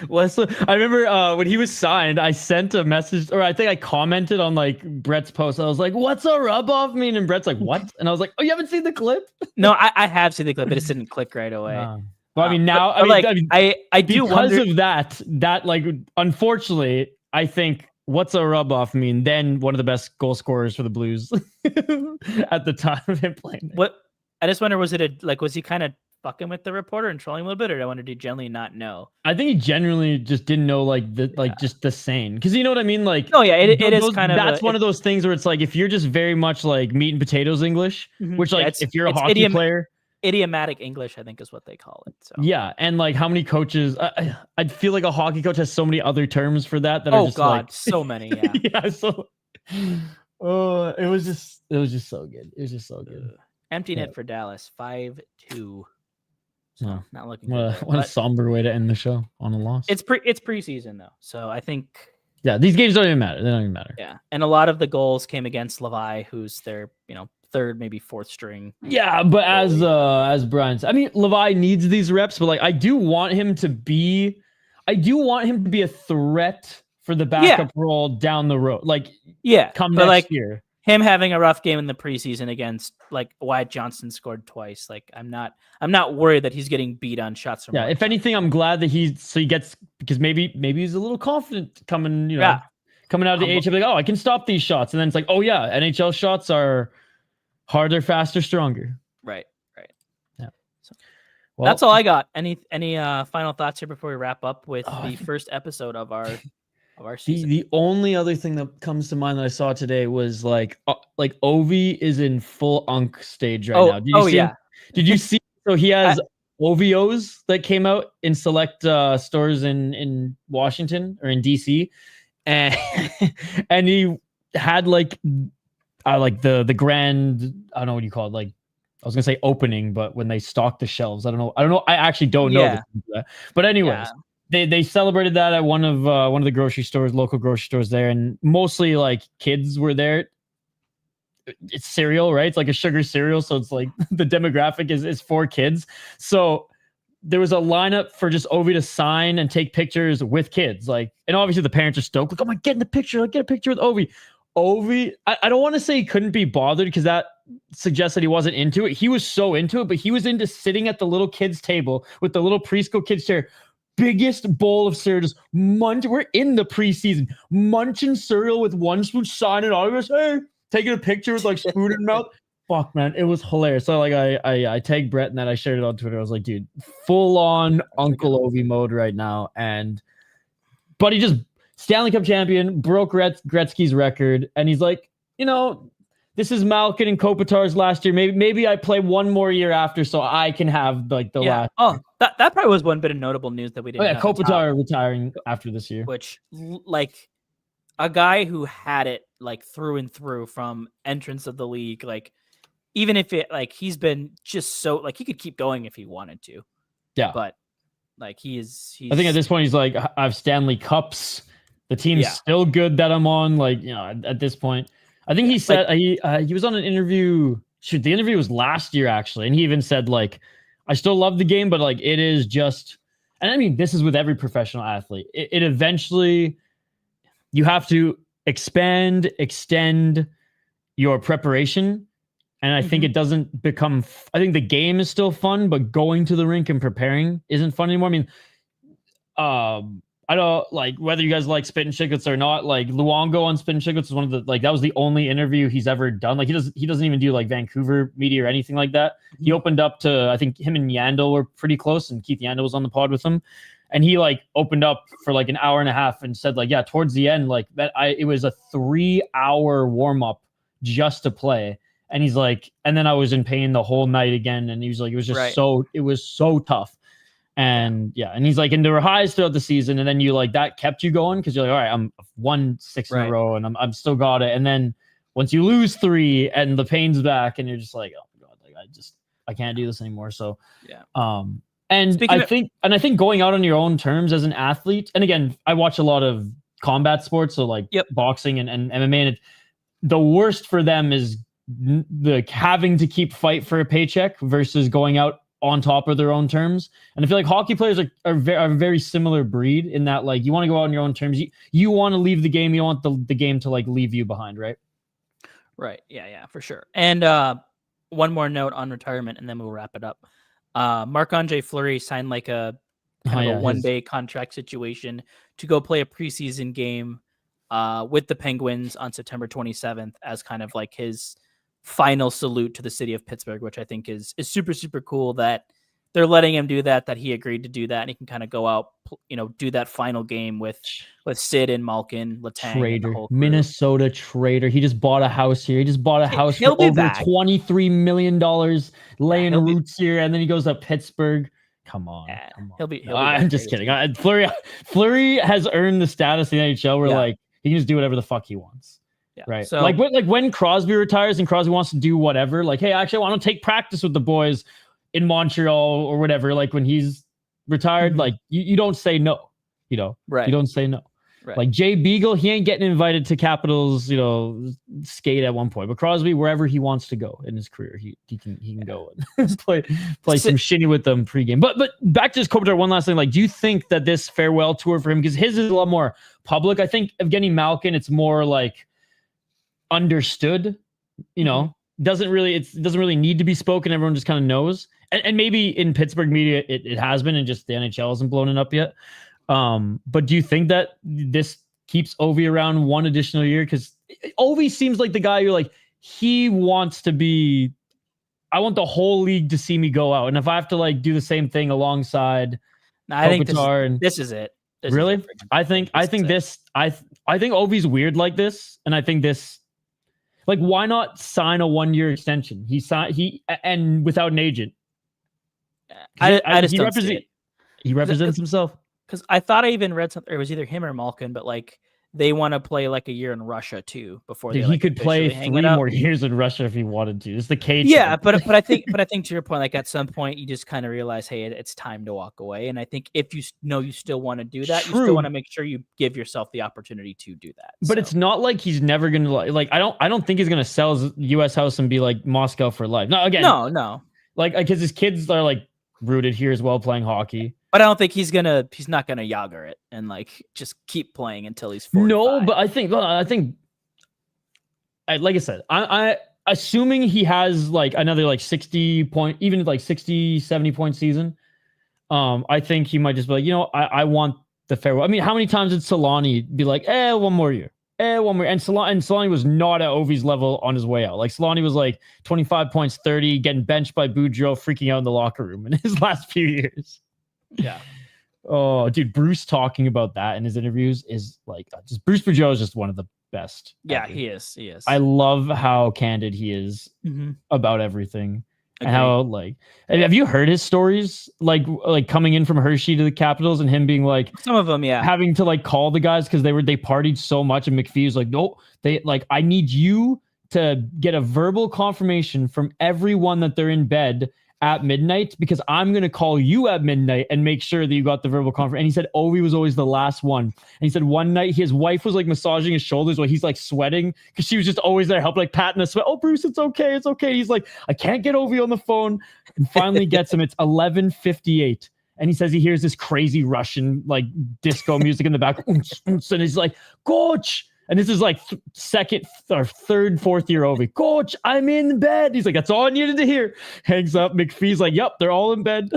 I remember when he was signed, I sent a message, or I think I commented on like Brett's post. I was like, "What's a rub off mean?" And Brett's like, "What?" And I was like, "Oh, you haven't seen the clip?" No, I have seen the clip. It just didn't click right away. Well, I mean, now I do because wonder of that like unfortunately, I think what's a rub off mean? Then one of the best goal scorers for the Blues at the time of him playing. What I just wonder, was he kind of fucking with the reporter and trolling a little bit, or I wonder, did he generally not know? I think he genuinely just didn't know just the sane, because you know what I mean. Like, oh yeah, it is kind of that's one of those things where it's like if you're just very much like meat and potatoes English, which like if you're a hockey player, idiomatic English, I think is what they call it. So yeah, and like how many coaches? I feel like a hockey coach has so many other terms for that are just like so many. Yeah, yeah. So, it was just so good. It was just so good. Empty net for Dallas, 5-2. So Yeah. not looking What good a, there. what a But somber way to end the show on a loss. it's preseason though, so I think These games don't even matter. They don't even matter. yeah. And a lot of the goals came against Levi, who's their third, maybe fourth string. Yeah, but as Brian said, I mean, Levi needs these reps, but like I do want him to be a threat for the backup role down the road. Like come but next year. Him having a rough game in the preseason against like Wyatt Johnson scored twice. Like I'm not worried that he's getting beat on shots from. Yeah, if anything, I'm glad that he gets, because maybe he's a little confident coming out of the AHL, like, oh, I can stop these shots, and then it's like, oh yeah, NHL shots are harder, faster, stronger. Right. Yeah. So that's all I got. Any final thoughts here before we wrap up with the first episode of our season? The only other thing that comes to mind that I saw today was like Ovi is in full unk stage right now. Did you see him? Did you see? So he has OVOs that came out in select stores in Washington or in DC, and and he had like the grand, I don't know what you call it, like I was gonna say opening, but when they stock the shelves, I don't know. I actually don't know. But anyways. Yeah. They celebrated that at one of the grocery stores, local grocery stores there, and mostly like kids were there. It's cereal, right? It's like a sugar cereal, so it's like the demographic is for kids. So there was a lineup for just Ovi to sign and take pictures with kids, like, and obviously the parents are stoked. Like, oh my, get in the picture, like get a picture with Ovi. I don't want to say he couldn't be bothered because that suggests that he wasn't into it. He was so into it, but he was into sitting at the little kids table with the little preschool kids chair. Biggest bowl of cereal, just we're in the preseason, munching cereal with one spoon, signing autographs, hey, taking a picture with like spoon in mouth. Fuck, man, it was hilarious. So like I tagged Brett and then I shared it on Twitter. I was like, dude, full on Uncle Ovi mode right now. But he just Stanley Cup champion, broke Gretzky's record, and he's like, this is Malkin and Kopitar's last year. Maybe I play one more year after so I can have like the last. Oh, that probably was one bit of notable news that we didn't. Oh yeah, Kopitar retiring after this year. Which, like, a guy who had it like through and through from entrance of the league, like, even if it like he's been just so like he could keep going if he wanted to. Yeah, but like he's I think at this point he's like, I have Stanley Cups. The team's still good that I'm on. Like, at this point. I think he said he was on an interview. Shoot, the interview was last year actually, and he even said like, "I still love the game, but like it is just." And I mean, this is with every professional athlete. It eventually, you have to extend your preparation, and I think it doesn't become. I think the game is still fun, but going to the rink and preparing isn't fun anymore. I mean, I don't like whether you guys like Spittin' Chicklets or not. Like Luongo on Spittin' Chicklets is one of the that was the only interview he's ever done. Like he doesn't even do like Vancouver media or anything like that. He opened up to, I think him and Yandel were pretty close, and Keith Yandel was on the pod with him, and he like opened up for like an hour and a half and said like, yeah, towards the end like that it was a 3-hour warm up just to play, and he's like, and then I was in pain the whole night again, and he was like, it was just it was so tough. And and he's like, and there were highs throughout the season, and then you like that kept you going because you're like, all right, I'm 1-6 in a row, and I'm still got it. And then once you lose 3 and the pain's back, and you're just like, oh my god, like I can't do this anymore. So and I think going out on your own terms as an athlete, and again, I watch a lot of combat sports, so like boxing and MMA, and the worst for them is the having to keep fight for a paycheck versus going out on top of their own terms. And I feel like hockey players are a very similar breed in that like you want to go out on your own terms. You want to leave the game. You want the game to like leave you behind, right? Right. Yeah, for sure. And one more note on retirement, and then we'll wrap it up. Marc-Andre Fleury signed like a one-day contract situation to go play a preseason game with the Penguins on September 27th as kind of like his final salute to the city of Pittsburgh, which I think is super, super cool that they're letting him do that he agreed to do that. And he can kind of go out, do that final game with Sid and Malkin, Letang. Traitor, Minnesota traitor. He just bought a house here. He just bought a house for over $23 million laying roots here. And then he goes to Pittsburgh. Come on. I'm just kidding. Fleury has earned the status in the NHL where like he can just do whatever the fuck he wants. Yeah. Right. So like when Crosby retires and Crosby wants to do whatever, like, hey, actually I want to take practice with the boys. in Montreal or whatever, like when he's retired, like you don't say no, Right. You don't say no. Right. Like Jay Beagle, he ain't getting invited to Capitals, skate at one point. But Crosby, wherever he wants to go in his career, he can go and play some shinny with them pregame. But back to this Kopitar, one last thing. Like, do you think that this farewell tour for him, because his is a lot more public? I think Evgeny Malkin, it's more like understood. Doesn't really need to be spoken. Everyone just kind of knows. And maybe in Pittsburgh media, it has been, and just the NHL hasn't blown it up yet. But do you think that this keeps Ovi around one additional year? Because Ovi seems like the guy you're like, he wants to be, I want the whole league to see me go out. And if I have to like do the same thing alongside I think Kopitar this is it. Really? I think Ovi's weird like this. And I think this, like, why not sign a 1-year extension? And without an agent. I just don't see it. He represents himself. Because I thought I even read something. It was either him or Malkin, but like they want to play like a year in Russia too before they. He could play 3 more years in Russia if he wanted to. It's the cage. Yeah, but I think to your point, like at some point you just kind of realize, hey, it's time to walk away. And I think if you still want to do that, you still want to make sure you give yourself the opportunity to do that. But it's not like he's never gonna like. I don't think he's gonna sell his U.S. house and be like Moscow for life. No, again, no. Like because his kids are like rooted here as well, playing hockey. But I don't think he's not gonna Yager it and like just keep playing until he's 45. No, but I think like I said, I assuming he has like another like 60 point, even like 60, 70 point season. I think he might just be like, I want the farewell. I mean, how many times did Solani be like, one more year? One more. And Solani was not at Ovi's level on his way out. Like Solani was like 25 points, 30, getting benched by Boudreaux, freaking out in the locker room in his last few years. Yeah. Oh, dude, Bruce talking about that in his interviews is like just Bruce Boudreaux is just one of the best. Yeah, ever. He is. I love how candid he is about everything. And how like have you heard his stories like coming in from Hershey to the Capitals and him being like some of them, yeah, having to like call the guys because they partied so much and McPhee was like, no, they like I need you to get a verbal confirmation from everyone that they're in bed at midnight because I'm going to call you at midnight and make sure that you got the verbal confirmation. And he said Ovi was always the last one. And he said one night his wife was like massaging his shoulders while he's like sweating because she was just always there helping like patting the sweat. Oh, Bruce, it's okay. It's okay. He's like, I can't get Ovi on the phone. And finally gets him. It's 11:58. And he says he hears this crazy Russian like disco music in the back. And he's like, Coach. And this is like second or third, fourth year Ovi. Coach, I'm in bed. He's like, that's all I needed to hear. Hangs up. McPhee's like, yep, they're all in bed.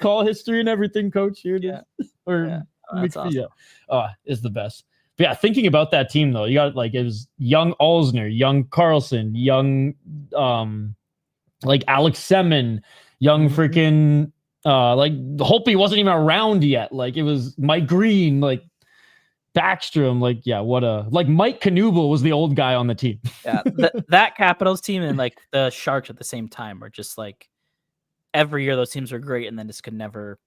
Call history and everything, Coach. Here it is. Or that's McPhee, awesome. Is the best. But yeah, thinking about that team though, you got like it was young Alsner, young Carlson, young like Alex Semin, young freaking like Holtby wasn't even around yet. Like it was Mike Green, like Backstrom, like like Mike Knuble was the old guy on the team. Yeah, that Capitals team and like the Sharks at the same time were just like every year those teams were great and then just could never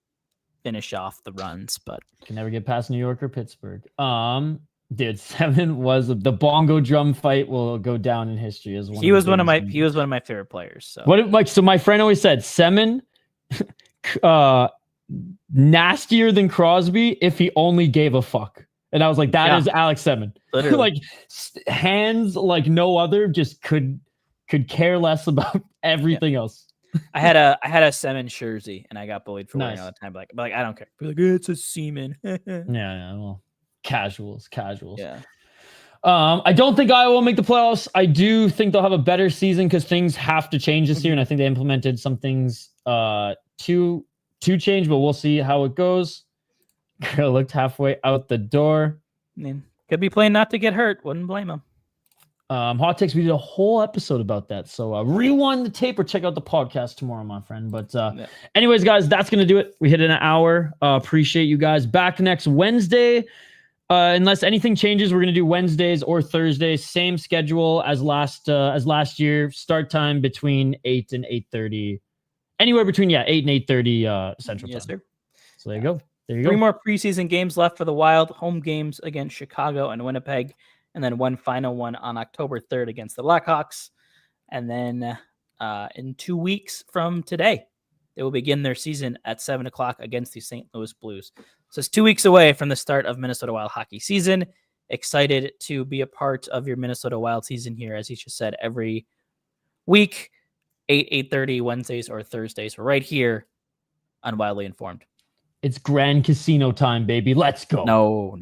finish off the runs, but can never get past New York or Pittsburgh. Dude, Semin was the bongo drum fight will go down in history as one. He was one of my favorite players. So so my friend always said Semin nastier than Crosby if he only gave a fuck. And I was like, that is Alex Semin. Like hands like no other, just could care less about everything else. I had a Semin jersey and I got bullied for wearing it all the time. But I don't care. Be like, it's a Seaman. yeah. Well, casuals. Yeah. I don't think Iowa will make the playoffs. I do think they'll have a better season because things have to change this year, and I think they implemented some things to change, but we'll see how it goes. Girl looked halfway out the door. I mean, could be playing not to get hurt. Wouldn't blame him. Hot takes. We did a whole episode about that. So rewind the tape or check out the podcast tomorrow, my friend. But anyways, guys, that's going to do it. We hit an hour. Appreciate you guys. Back next Wednesday. Unless anything changes, we're going to do Wednesdays or Thursdays. Same schedule as last year. Start time between 8 and 8:30. Anywhere between 8 and 8:30 Central Time. Yes, sir. So there you go. There you go. 3 more preseason games left for the Wild. Home games against Chicago and Winnipeg. And then one final one on October 3rd against the Blackhawks. And then in 2 weeks from today, They will begin their season at 7 o'clock against the St. Louis Blues. So it's 2 weeks away from the start of Minnesota Wild hockey season. Excited to be a part of your Minnesota Wild season here, as he just said, every week, 8:30 Wednesdays or Thursdays, right here on Wildly Informed. It's Grand Casino time, baby. Let's go. No.